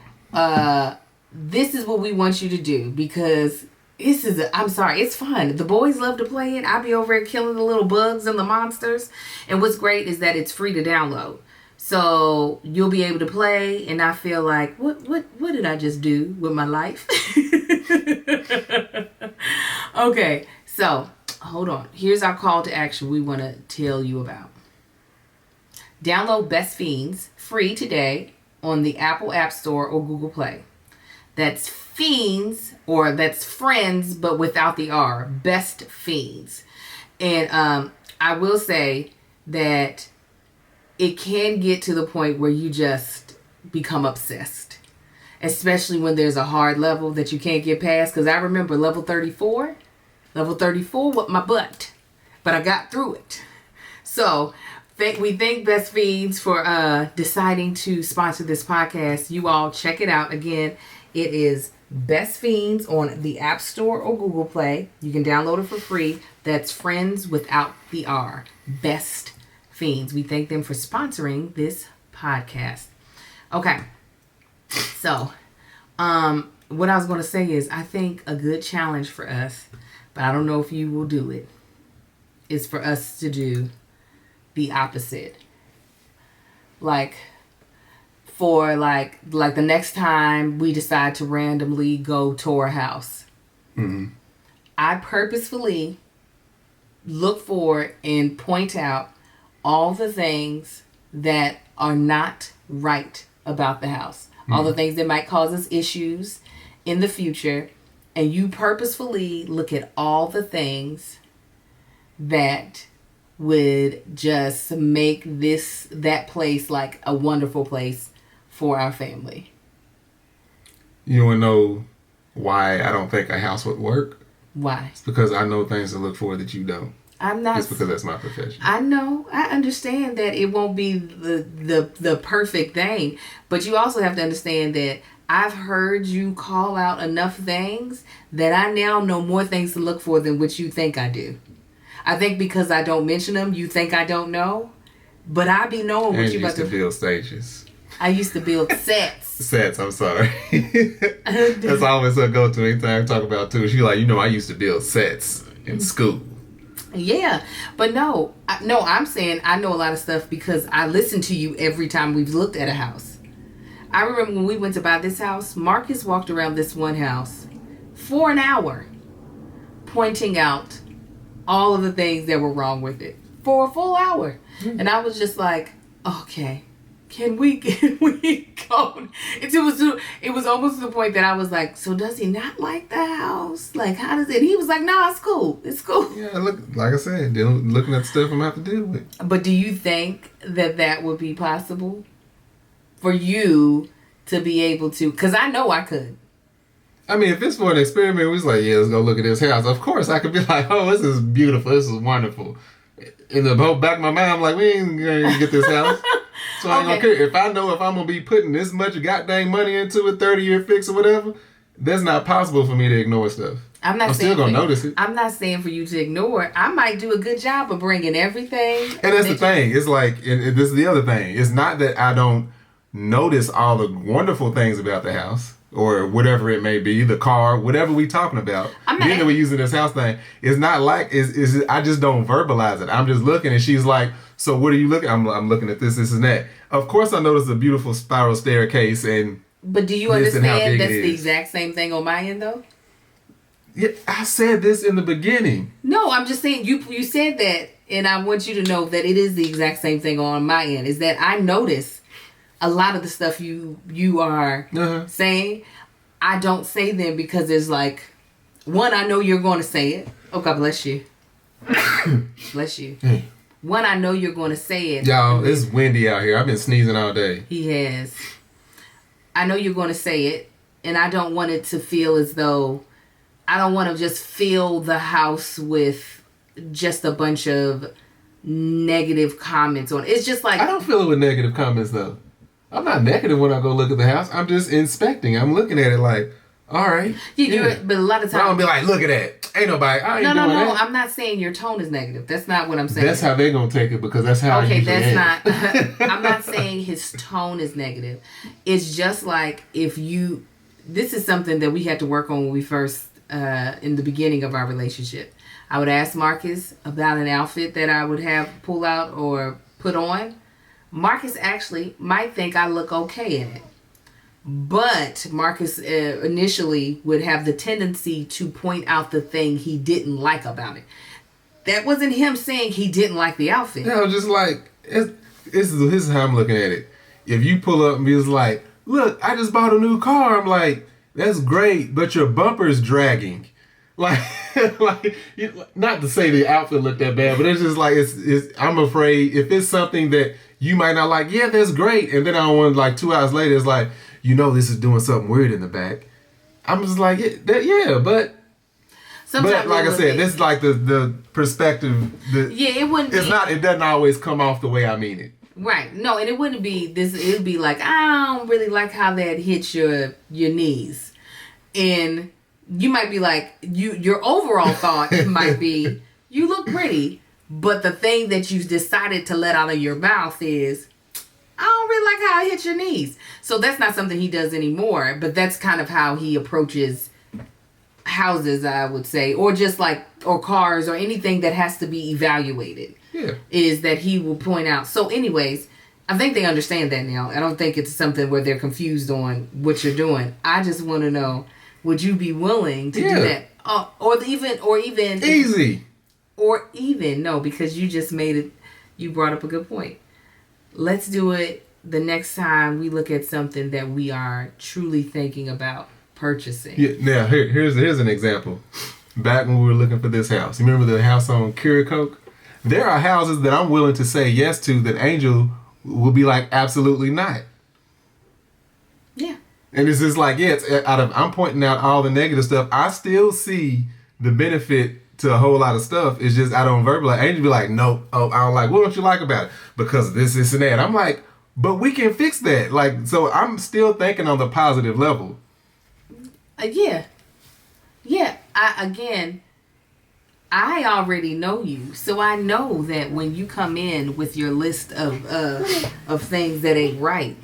this is what we want you to do because I'm sorry, it's fun. The boys love to play it. I be over here killing the little bugs and the monsters. And what's great is that it's free to download. So you'll be able to play and I feel like, what did I just do with my life? Okay, so hold on. Here's our call to action we want to tell you about. Download Best Fiends free today on the Apple App Store or Google Play. That's Fiends, or that's Friends, but without the R. Best Fiends. And I will say that it can get to the point where you just become obsessed. Especially when there's a hard level that you can't get past. Because I remember level 34 with my butt. But I got through it. So we thank Best Fiends for deciding to sponsor this podcast. You all check it out. Again, it is Best Fiends on the App Store or Google Play. You can download it for free. That's Friends without the R. Best Fiends. We thank them for sponsoring this podcast. Okay. So, what I was going to say is I think a good challenge for us, but I don't know if you will do it, is for us to do the opposite. Like, for like the next time we decide to randomly go tour a house, I purposefully look for and point out all the things that are not right about the house. All the things that might cause us issues in the future. And you purposefully look at all the things that would just make that place like a wonderful place for our family. You want to know why I don't think a house would work? Why? It's because I know things to look for that you don't. I'm not. Just because that's my profession. I know. I understand that it won't be the perfect thing, but you also have to understand that I've heard you call out enough things that I now know more things to look for than what you think I do. I think because I don't mention them, you think I don't know, but I be knowing what you about to build stages. I used to build sets. Sets, I'm sorry. That's always a go-to anything I talk about too. She's like, I used to build sets in school. Yeah, but no, I'm saying I know a lot of stuff because I listen to you every time we've looked at a house. I remember when we went to buy this house, Marcus walked around this one house for an hour pointing out all of the things that were wrong with it for a full hour. And I was just like, okay, can we go? It was almost to the point that I was like, so does he not like the house? Like, how does it? He was like, nah, it's cool. It's cool. Yeah, look, like I said, looking at stuff I'm going to have to deal with. But do you think that would be possible for you to be able to? Because I know I could. I mean, if it's for an experiment, we was like, yeah, let's go look at this house. Of course, I could be like, oh, this is beautiful. This is wonderful. In the whole back of my mind, I'm like, we ain't going to get this house. So I ain't gonna care. If I know if I'm gonna be putting this much goddamn money into a 30-year fix or whatever, that's not possible for me to ignore stuff. I'm still gonna notice it. I'm not saying for you to ignore it. I might do a good job of bringing everything. And that's the thing. It's like, and this is the other thing. It's not that I don't notice all the wonderful things about the house or whatever it may be, the car, whatever we talking about. Being that we're using this house thing, it's not like I just don't verbalize it. I'm just looking, and she's like, so what are you looking? I'm looking at this, and that. Of course, I noticed a beautiful spiral staircase, but do you understand that's the exact same thing on my end, though? Yeah, I said this in the beginning. No, I'm just saying you said that, and I want you to know that it is the exact same thing on my end. Is that I notice a lot of the stuff you are saying. I don't say them because there's like, one, I know you're going to say it. Oh, God bless you. Bless you. Hey. One, I know you're going to say it. Y'all, it's windy out here. I've been sneezing all day. He has. I know you're going to say it, and I don't want it to feel as though, I don't want to just fill the house with just a bunch of negative comments on it. It's just like, I don't fill it with negative comments, though. I'm not negative when I go look at the house. I'm just inspecting. I'm looking at it like, all right. But a lot of times, I don't be like, look at that. Ain't nobody. I ain't doing that. I'm not saying your tone is negative. That's not what I'm saying. That's how they're gonna take it because that's how. Okay, that's not. I'm not saying his tone is negative. It's just like if you. This is something that we had to work on when we first in the beginning of our relationship. I would ask Marcus about an outfit that I would have pull out or put on. Marcus actually might think I look okay in it. But Marcus initially would have the tendency to point out the thing he didn't like about it. That wasn't him saying he didn't like the outfit. Yeah, I was just like, this is how I'm looking at it. If you pull up and be like, look, I just bought a new car. I'm like, that's great, but your bumper's dragging. Like, not to say the outfit looked that bad, but it's just like, I'm afraid if it's something that you might not like, yeah, that's great. And then I don't want, like, 2 hours later, it's like, this is doing something weird in the back. I'm just like, but sometimes, but like I said, this is like the perspective. It wouldn't. It doesn't always come off the way I mean it. Right. No, and it wouldn't be this. It would be like, I don't really like how that hits your knees, and you might be like, your overall thought might be, you look pretty, but the thing that you decided to let out of your mouth is, I don't really like how it hits your knees. So that's not something he does anymore, but that's kind of how he approaches houses, I would say, or just like, or cars or anything that has to be evaluated. Yeah. Is that he will point out. So anyways, I think they understand that now. I don't think it's something where they're confused on what you're doing. I just want to know, would you be willing to do that? Or even easy. Or even, no, because you just made it, you brought up a good point. Let's do it the next time we look at something that we are truly thinking about purchasing. Yeah. Now, here's an example. Back when we were looking for this house. You remember the house on Kiricoke? There are houses that I'm willing to say yes to that Angel will be like, absolutely not. Yeah. And it's just like, I'm pointing out all the negative stuff. I still see the benefit to a whole lot of stuff. It's just I don't verbalize. Angel be like, no, I don't like. What don't you like about it? Because of this, and that. I'm like, but we can fix that. Like, so I'm still thinking on the positive level. Yeah. I already know you, so I know that when you come in with your list of things that ain't right,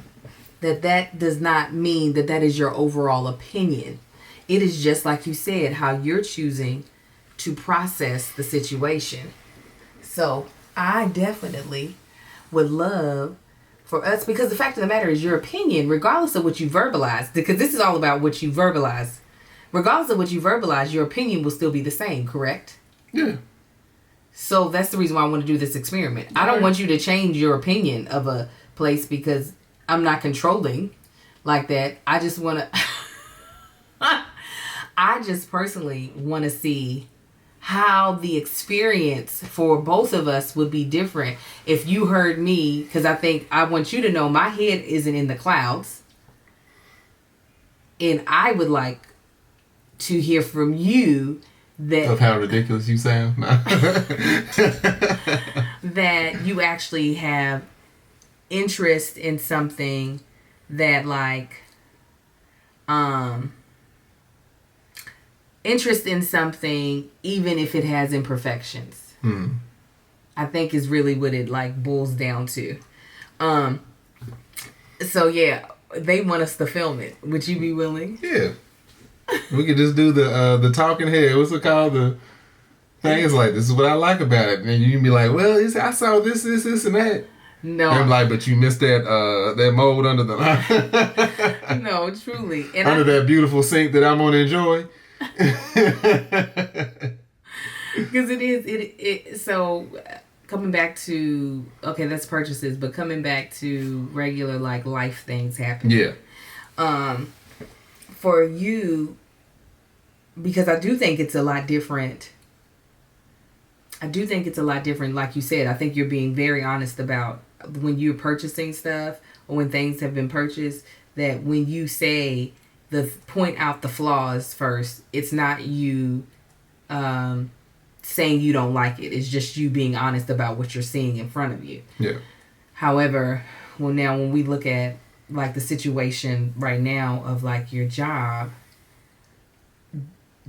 that does not mean that is your overall opinion. It is just like you said, how you're choosing to process the situation. So I definitely would love for us, because the fact of the matter is your opinion, regardless of what you verbalize, because this is all about what you verbalize. Regardless of what you verbalize, your opinion will still be the same, correct? Yeah. So that's the reason why I want to do this experiment. I don't want you to change your opinion of a place because I'm not controlling like that. I just want to... I just personally want to see how the experience for both of us would be different if you heard me, because I want you to know my head isn't in the clouds. And I would like to hear from you of how ridiculous you sound. That you actually have interest in something that interest in something even if it has imperfections. I think is really what it boils down to. So yeah, they want us to film it. Would you be willing? Yeah. We could just do the talking head. What's it called? The thing is like, this is what I like about it. And you can be like, well, I saw this, and that. No. And I'm like, but you missed that mold under the... No, truly. And under that beautiful sink that I'm going to enjoy. Because so coming back to, okay, that's purchases, but coming back to regular life things happening. Yeah. For you, because I do think it's a lot different. Like you said, I think you're being very honest about when you're purchasing stuff or when things have been purchased, that when you say point out the flaws first, it's not you saying you don't like it. It's just you being honest about what you're seeing in front of you. Yeah. However, now when we look at the situation right now of your job,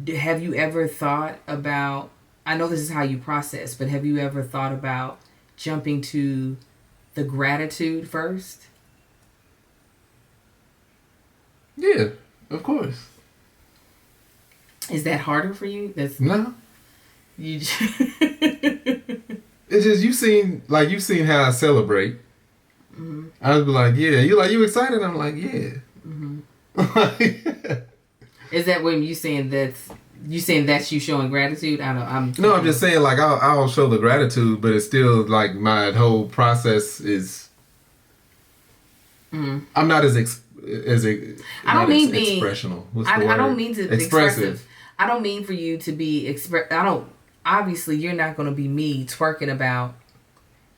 have you ever thought about, I know this is how you process, but have you ever thought about jumping to the gratitude first? Yeah, of course. Is that harder for you? That's No. you. It's just you seen how I celebrate. Mm-hmm. I would be like, yeah. You excited? I'm like, yeah. Mm-hmm. Is that when you saying that's you showing gratitude? I'm just saying like I'll show the gratitude, but it's still like my whole process is. Mm-hmm. I'm not as I don't mean being expressional. What's the word? I don't mean to expressive. I don't mean for you to be I don't. Obviously, you're not going to be me twerking about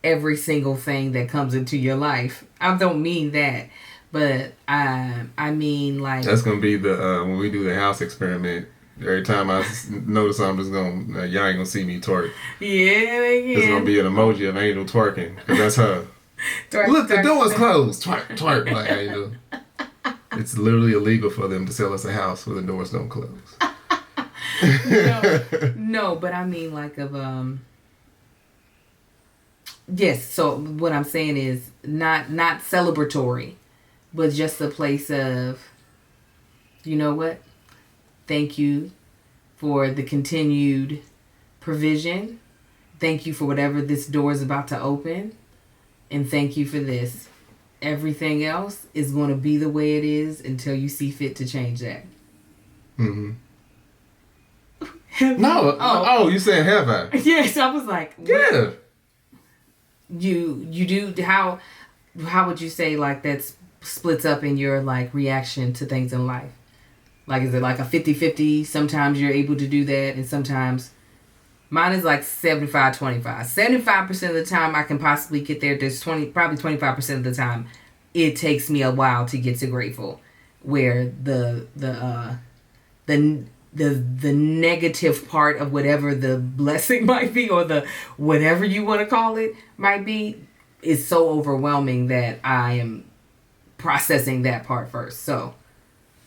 every single thing that comes into your life. I don't mean that, but I mean like that's gonna be the when we do the house experiment. Every time I notice I'm just gonna y'all ain't gonna see me twerk. Yeah, It's gonna be an emoji of Angel twerking because that's her. Look, the door's closed. Twerk, twerk, like Angel. It's literally illegal for them to sell us a house where the doors don't close. No, but I mean like of yes, so what I'm saying is not celebratory, but just a place of, you know what? Thank you for the continued provision. Thank you for whatever this door is about to open. And thank you for this. Everything else is going to be the way it is until you see fit to change that. Mm-hmm. No. Oh, you saying have I? Yes, I was like, yeah. You do how would you say like that splits up in your like reaction to things in life? Like is it like a 50-50? Sometimes you're able to do that and sometimes mine is like 75-25. 75% of the time I can possibly get there. There's probably 25% of the time it takes me a while to get to grateful. Where the negative part of whatever the blessing might be or the whatever you want to call it might be is so overwhelming that I am processing that part first. So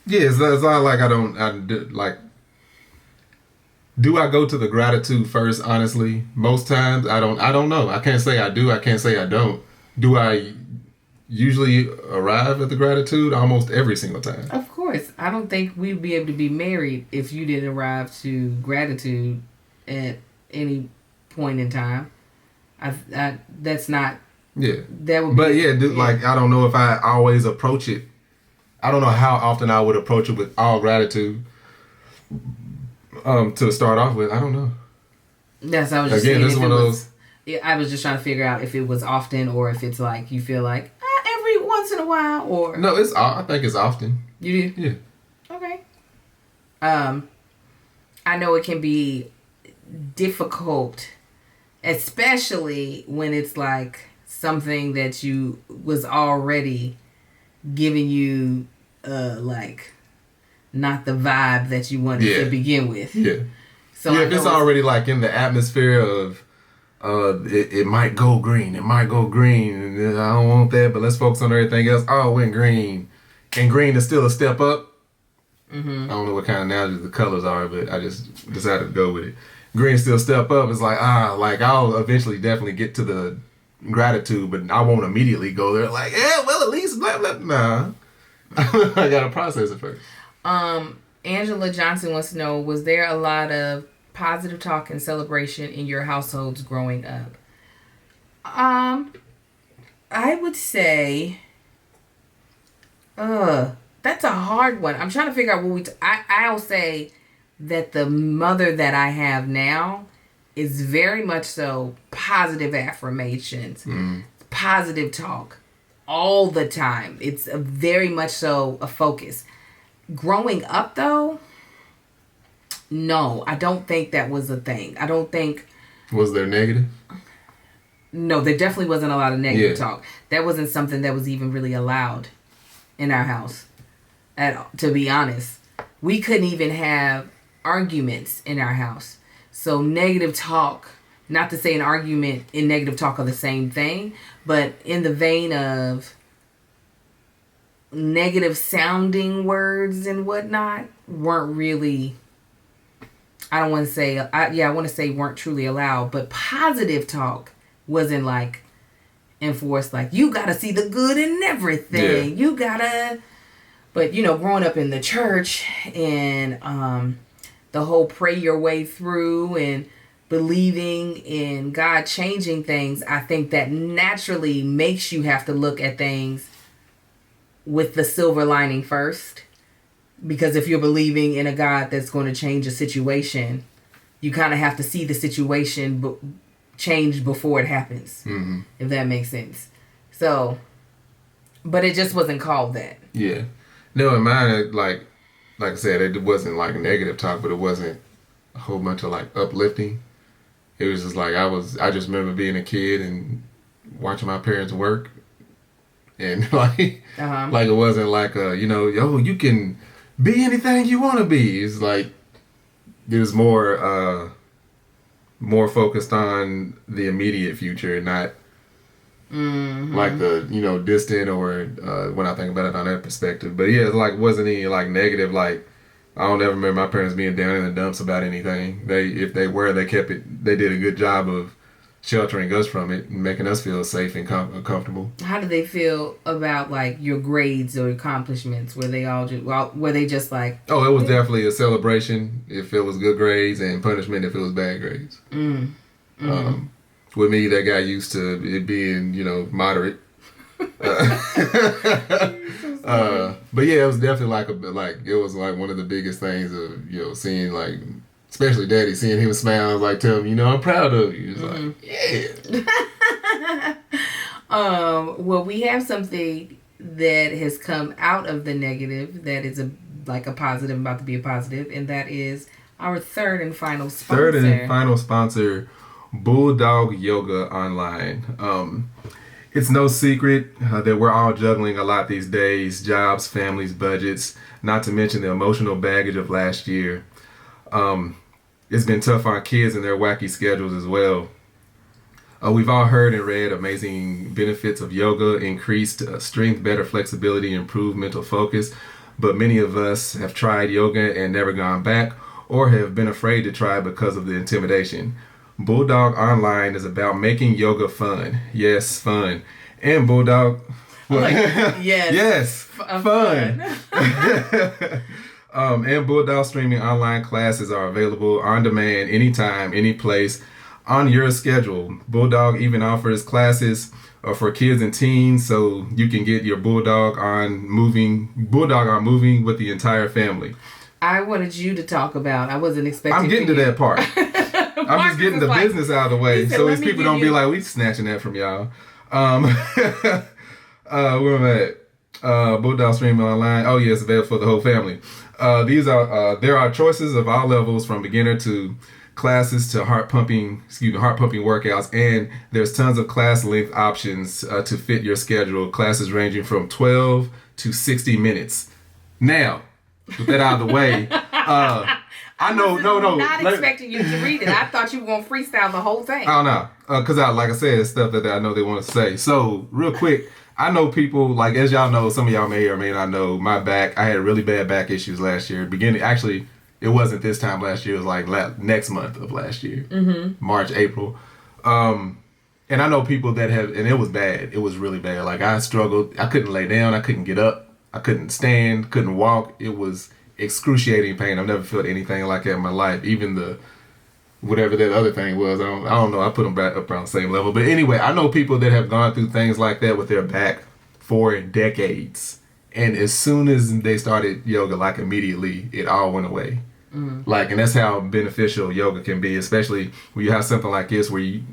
yeah, it's not like do I go to the gratitude first? Honestly, most times I don't know. I can't say I do. I can't say I don't. Do I usually arrive at the gratitude? Almost every single time. Of course. I don't think we'd be able to be married if you didn't arrive to gratitude at any point in time. That's not. Yeah. That would. But like I don't know if I always approach it. I don't know how often I would approach it with all gratitude. To start off with, I don't know. That's I was just again. saying, This is one of those. I was just trying to figure out if it was often or if it's like you feel like every once in a while or. No, I think it's often. You do? Yeah. Okay. I know it can be difficult, especially when it's like something that you was already giving you like not the vibe that you wanted to begin with. Yeah. So if it's already like in the atmosphere of it might go green, and I don't want that, but let's focus on everything else. Oh, it went green. And green is still a step up. Mm-hmm. I don't know what kind of analogy the colors are, but I just decided to go with it. Green still step up. It's like, like I'll eventually definitely get to the gratitude, but I won't immediately go there like, yeah, well, at least blah, blah. Nah. I got to process it first. Angela Johnson wants to know, was there a lot of positive talk and celebration in your households growing up? I would say, that's a hard one. I'm trying to figure out what I'll say that the mother that I have now is very much so positive affirmations, positive talk all the time. It's very much so a focus. Growing up though, no, I don't think that was a thing. I don't think. Was there negative? No, there definitely wasn't a lot of negative talk. That wasn't something that was even really allowed in our house. To be honest, we couldn't even have arguments in our house. So negative talk, not to say an argument and negative talk are the same thing, but in the vein of negative sounding words and whatnot weren't really, I don't want to say, I want to say weren't truly allowed, but positive talk wasn't like enforced, like you gotta see the good in everything. You gotta, but growing up in the church and the whole pray your way through and believing in God changing things, I think that naturally makes you have to look at things with the silver lining first. Because if you're believing in a God that's going to change a situation, you kind of have to see the situation change before it happens. Mm-hmm. If that makes sense. So, but it just wasn't called that. Yeah. No, in mine, like I said, it wasn't like negative talk, but it wasn't a whole bunch of like uplifting. It was just like I just remember being a kid and watching my parents work, and like it wasn't like yo, you can be anything you want to be. It's like it was more focused on the immediate future, not like the distant or when I think about it on that perspective. But yeah, it wasn't any like negative. Like I don't ever remember my parents being down in the dumps about anything. If they were, they kept it. They did a good job of sheltering us from it and making us feel safe and comfortable. How did they feel about like your grades or accomplishments? Were they just like? Oh, it was definitely a celebration if it was good grades, and punishment if it was bad grades. With me, that got used to it being moderate. But yeah, it was definitely it was like one of the biggest things of seeing like, especially Daddy, seeing him smile, like tell him I'm proud of you. It's like yeah. Well, we have something that has come out of the negative that is a positive, about to be a positive, and that is our third and final sponsor, Bulldog Yoga Online. It's no secret that we're all juggling a lot these days: jobs, families, budgets, not to mention the emotional baggage of last year. It's been tough on kids and their wacky schedules as well. We've all heard and read amazing benefits of yoga: increased strength, better flexibility, improved mental focus. But many of us have tried yoga and never gone back, or have been afraid to try because of the intimidation. Bulldog Online is about making yoga fun. Yes, fun. And Bulldog... yes, fun. And Bulldog streaming online classes are available on demand, anytime, any place, on your schedule. Bulldog even offers classes for kids and teens, so you can get your Bulldog on moving with the entire family. I wanted you to talk about. I wasn't expecting. I'm getting to that part. I'm just getting the business out of the way, so these people don't be like, we snatching that from y'all. Where am I at? Bulldog streaming online. Oh yes, available for the whole family. There are choices of all levels, from beginner to classes to heart pumping workouts, and there's tons of class length options to fit your schedule. Classes ranging from 12 to 60 minutes. Now, with that out of the way, I know, not expecting you to read it. I thought you were going to freestyle the whole thing. Oh, no. Because, like I said, it's stuff that I know they want to say. So, real quick, I know people, like, as y'all know, some of y'all may or may not know, my back, I had really bad back issues last year. Actually, it wasn't this time last year. It was, like, next month of last year. Mm-hmm. March, April. And I know people that have, and it was bad. It was really bad. Like, I struggled. I couldn't lay down. I couldn't get up. I couldn't stand. Couldn't walk. It was excruciating pain. I've never felt anything like that in my life. Even the whatever that other thing was, I don't know. I put them back up around the same level. But anyway, I know people that have gone through things like that with their back for decades, and as soon as they started yoga, like immediately it all went away. Mm-hmm. Like, and that's how beneficial yoga can be, especially when you have something like this, where you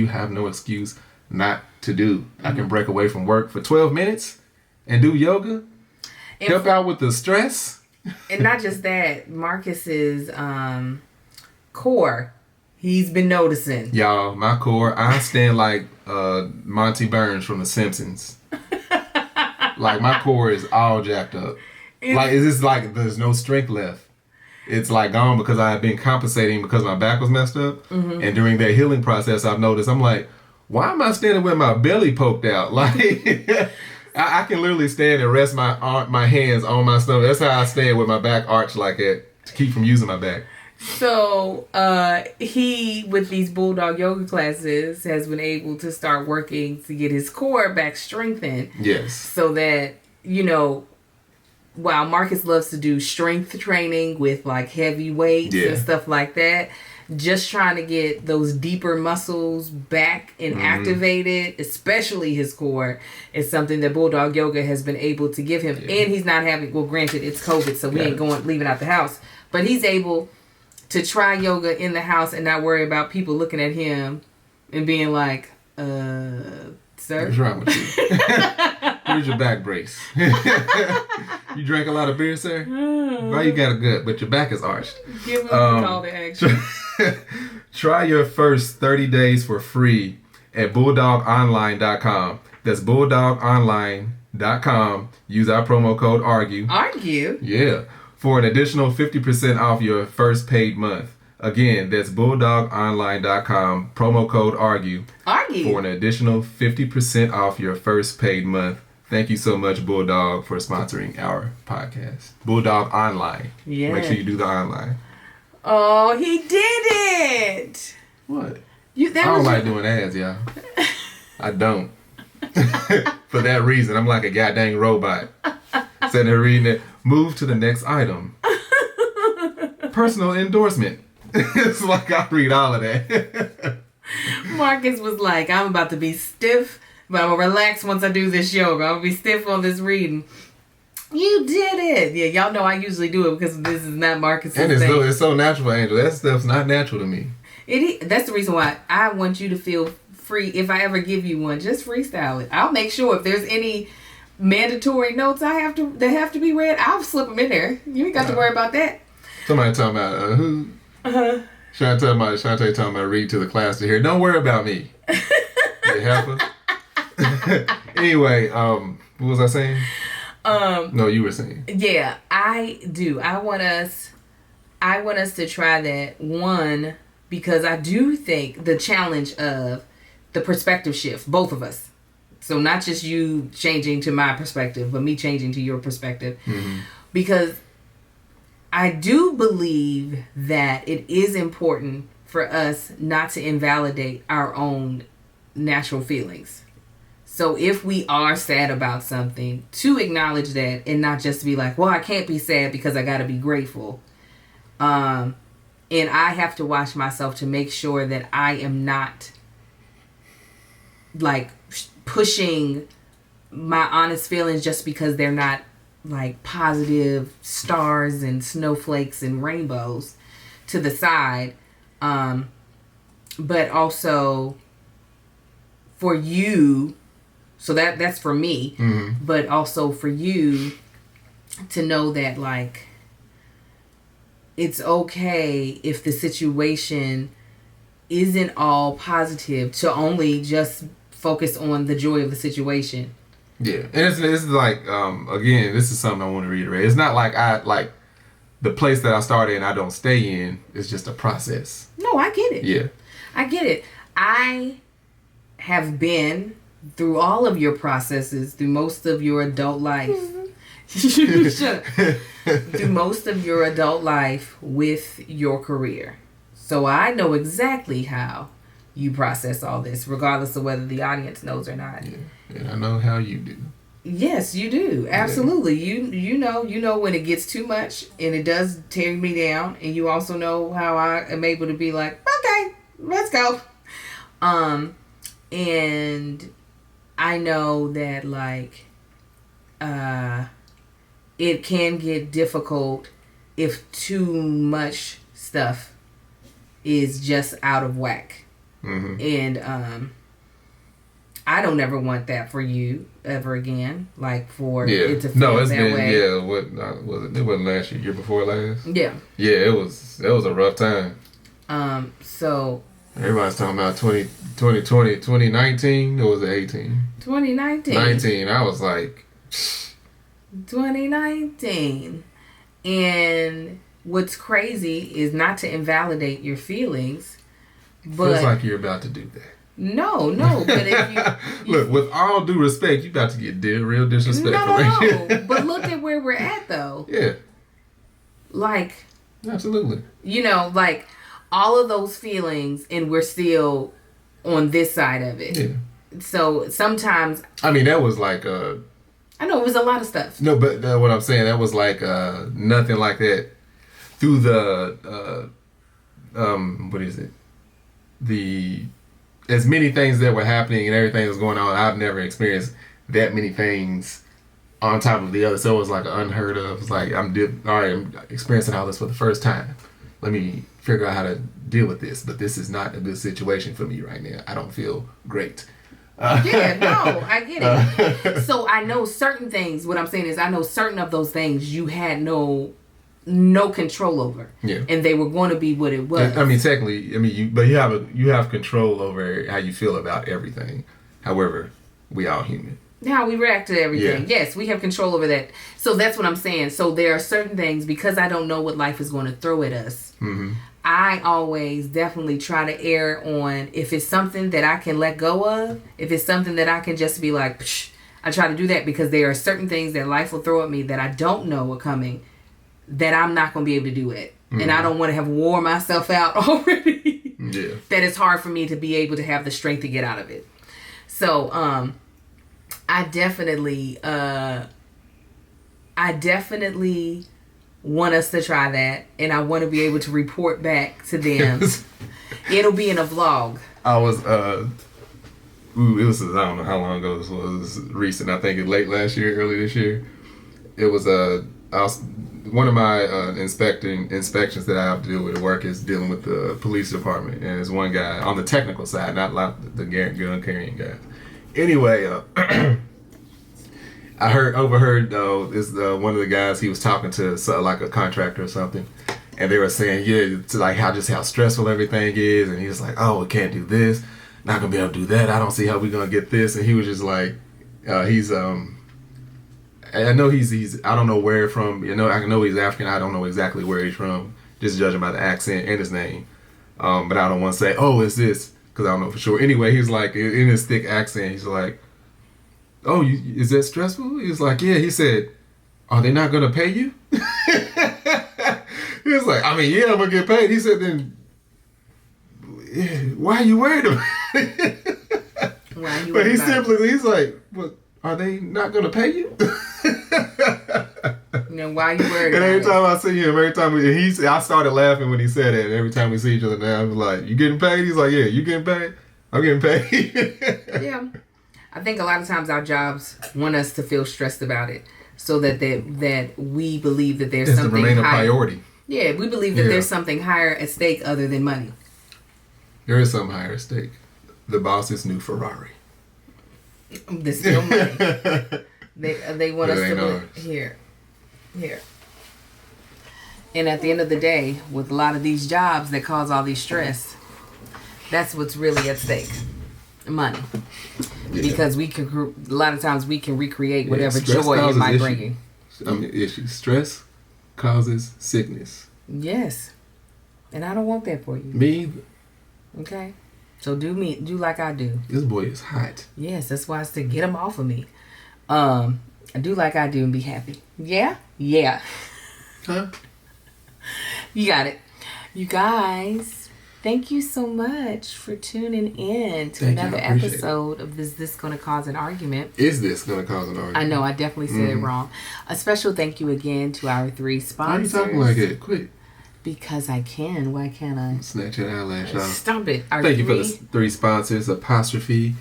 have no excuse not to do. Mm-hmm. I can break away from work for 12 minutes and do yoga, and help out with the stress. And not just that, Marcus's core, he's been noticing. Y'all, my core, I stand like Monty Burns from The Simpsons. Like, my core is all jacked up. Like, it's just like there's no strength left. It's like gone because I have been compensating because my back was messed up. Mm-hmm. And during that healing process, I've noticed, I'm like, why am I standing with my belly poked out? Like... I can literally stand and rest my hands on my stomach. That's how I stand with my back arched like that, to keep from using my back. So he, with these Bulldog yoga classes, has been able to start working to get his core back strengthened. Yes. So that, while Marcus loves to do strength training with like heavy weights and stuff like that, just trying to get those deeper muscles back and activated, especially his core, is something that Bulldog Yoga has been able to give him. And he's not having, well, granted, it's COVID, so we ain't leaving out the house, but he's able to try yoga in the house and not worry about people looking at him and being like, sir? What's wrong with you? Where's your back brace? You drank a lot of beer, sir? Why you got a gut, but your back is arched? Give him the call to action. Try your first 30 days for free at bulldogonline.com. That's bulldogonline.com. Use our promo code ARGUE. Argue? Yeah. For an additional 50% off your first paid month. Again, that's bulldogonline.com. Promo code ARGUE. Argue. For an additional 50% off your first paid month. Thank you so much, Bulldog, for sponsoring our podcast. Bulldog Online. Yeah. Make sure you do the online. Oh, he did it! What? I don't like doing ads, y'all. I don't. For that reason, I'm like a goddamn robot. Sitting there reading it. Move to the next item. Personal endorsement. It's like I read all of that. Marcus was like, I'm about to be stiff, but I'm going to relax once I do this yoga. I'm going to be stiff on this reading. You did it. Yeah, y'all know I usually do it because this is not Marcus's thing. And it's so natural, Angel. That stuff's not natural to me. That's the reason why I want you to feel free. If I ever give you one, just freestyle it. I'll make sure if there's any mandatory notes that have to be read, I'll slip them in there. You ain't got to worry about that. Somebody talking about who? Shantae talking about read to the class to hear. Don't worry about me. They help us. Anyway, what was I saying? No, you were saying. Yeah, I do. I want us to try that one because I do think the challenge of the perspective shift, both of us. So not just you changing to my perspective, but me changing to your perspective. Mm-hmm. Because I do believe that it is important for us not to invalidate our own natural feelings. So if we are sad about something, to acknowledge that and not just to be like, well, I can't be sad because I got to be grateful. And I have to watch myself to make sure that I am not like pushing my honest feelings just because they're not like positive stars and snowflakes and rainbows to the side. But also for you, so that's for me, but also for you to know that like it's okay if the situation isn't all positive, to only just focus on the joy of the situation. Yeah, and it's like again, this is something I want to reiterate. It's not like the place that I started and I don't stay in. It's just a process. No, I get it. Yeah, I get it. I have been through all of your processes, through most of your adult life. Through most of your adult life with your career. So I know exactly how you process all this, regardless of whether the audience knows or not. Yeah, and I know how you do. Yes, you do. Absolutely. Yeah. You know when it gets too much and it does tear me down, and you also know how I am able to be like, okay, let's go. And I know that like it can get difficult if too much stuff is just out of whack. Mm-hmm. And I don't ever want that for you ever again. Like for it to feel it's that been way. Yeah. What was it? It wasn't last year before last. Yeah. Yeah, it was a rough time. So everybody's talking about 2020, 2019. It was 18. 2019. 19. I was like 2019. And what's crazy is not to invalidate your feelings, but feels like you're about to do that. No, but if you look, with all due respect, you about to get real disrespectful. No. But look at where we're at, though. Yeah. Like. Absolutely. Like all of those feelings, and we're still on this side of it. Yeah. So sometimes. I mean, that was like I know it was a lot of stuff. No, but what I'm saying, that was like nothing like that through the what is it? As many things that were happening and everything that was going on. I've never experienced that many things on top of the other. So it was like unheard of. It's like I'm experiencing all this for the first time. Let me figure out how to deal with this. But this is not a good situation for me right now. I don't feel great. Yeah, no, I get it. So I know certain things. What I'm saying is I know certain of those things you had no control over. Yeah. And they were going to be what it was. I mean, technically, you have control over how you feel about everything. However, we all human. How we react to everything. Yeah. Yes, we have control over that. So that's what I'm saying. So there are certain things, because I don't know what life is going to throw at us. Mm-hmm. I always definitely try to err on, if it's something that I can let go of, if it's something that I can just be like, psh, I try to do that, because there are certain things that life will throw at me that I don't know are coming, that I'm not going to be able to do it. Mm-hmm. And I don't want to have wore myself out already. Yeah. That it's hard for me to be able to have the strength to get out of it. So, I definitely want us to try that, and I want to be able to report back to them. It'll be in a vlog. I was it was, I don't know how long ago this was. Recent, I think late last year, early this year. It was one of my inspections that I have to deal with at work is dealing with the police department, and there's one guy on the technical side, not like the gun carrying guys. Anyway, I overheard this one of the guys, he was talking to like a contractor or something, and they were saying, yeah, it's like how stressful everything is, and he was like, oh, we can't do this, not gonna be able to do that, I don't see how we're gonna get this, and he was just like, I know he's I don't know where from, I know he's African, I don't know exactly where he's from, just judging by the accent and his name, but I don't want to say, oh, it's this, because I don't know for sure. Anyway, he's like, in his thick accent, he's like, oh, is that stressful? He was like, yeah. He said, are they not going to pay you? He was like, I mean, yeah, I'm going to get paid. He said, then why are you worried about it? But he's like, well, are they not going to pay you? Why are you worried and about every time I see him, I started laughing when he said it. And every time we see each other now, I'm like, you getting paid? He's like, yeah, you getting paid? I'm getting paid. Yeah. I think a lot of times our jobs want us to feel stressed about it, so that we believe that there's something higher. To remain a priority. Yeah, we believe that there's something higher at stake other than money. There is something higher at stake. The boss's new Ferrari. There's still money. They want us to believe here. And at the end of the day, with a lot of these jobs that cause all these stress, that's what's really at stake. Money. Yeah. Because a lot of times we can recreate whatever joy it might bring you. I mean, issues. Stress causes sickness. Yes. And I don't want that for you. Me either. Okay. So do like I do. This boy is hot. Yes, that's why I said get him off of me. Do like I do and be happy. Yeah? Yeah. Huh? You got it. You guys, thank you so much for tuning in to another episode of Is This Gonna Cause an Argument? Is this gonna cause an argument? I know, I definitely said it wrong. A special thank you again to our 3 sponsors. Why are you talking like that? Quit. Because I can. Why can't I? Snatch your eyelash off. Stop it. Thank you for the 3 sponsors. Apostrophe.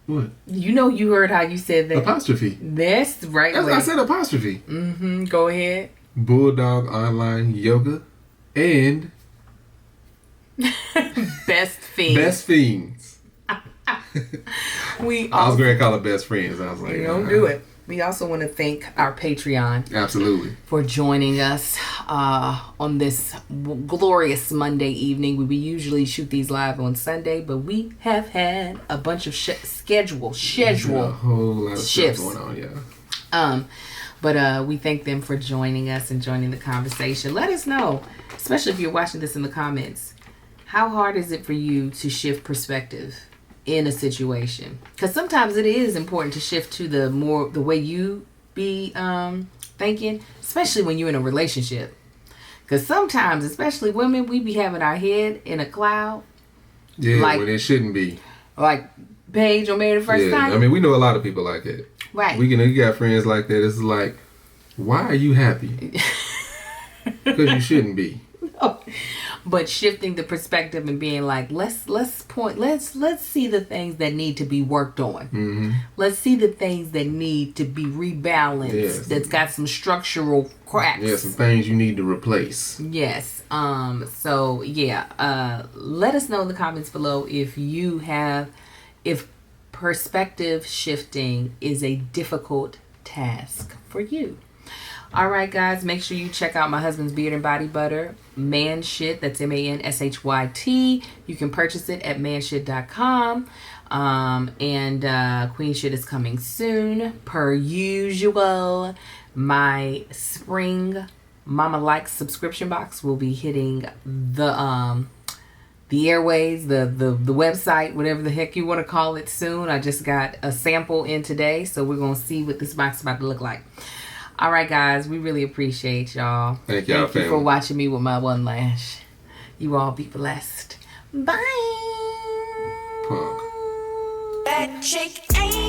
What? You heard how you said that. Apostrophe. That's the right way. I said apostrophe. Mm-hmm. Go ahead. Bulldog Online Yoga and Best Fiends. Best Fiends. I was going to call it Best Friends. I was like, don't do it. We also want to thank our Patreon. Absolutely. For joining us on this glorious Monday evening. We usually shoot these live on Sunday, but we have had a bunch of schedule a whole lot of shifts going on, yeah. But we thank them for joining us and joining the conversation. Let us know, especially if you're watching this in the comments, how hard is it for you to shift perspective in a situation? Because sometimes it is important to shift to the way you be thinking, especially when you're in a relationship. Because sometimes, especially women, we be having our head in a cloud. Yeah, when it shouldn't be. Like Paige on Married the First Time. I mean, we know a lot of people like it. Right. We got friends like that. It's like, why are you happy? Because you shouldn't be. No. But shifting the perspective and being like, let's see the things that need to be worked on. Mm-hmm. Let's see the things that need to be rebalanced. Yes. That's got some structural cracks. Yeah, some things you need to replace. Yes. So yeah. Let us know in the comments below if perspective shifting is a difficult task for you. All right, guys, make sure you check out my husband's beard and body butter, Manshit. That's MANSHYT. You can purchase it at manshit.com. And Queen Shit is coming soon, per usual. My spring Mama Likes subscription box will be hitting the airways, the website, whatever the heck you want to call it, soon. I just got a sample in today, so we're gonna see what this box is about to look like. All right, guys, we really appreciate y'all. Thank y'all, Thank you for watching me with my one lash. You all be blessed. Bye. Punk. That chick ain't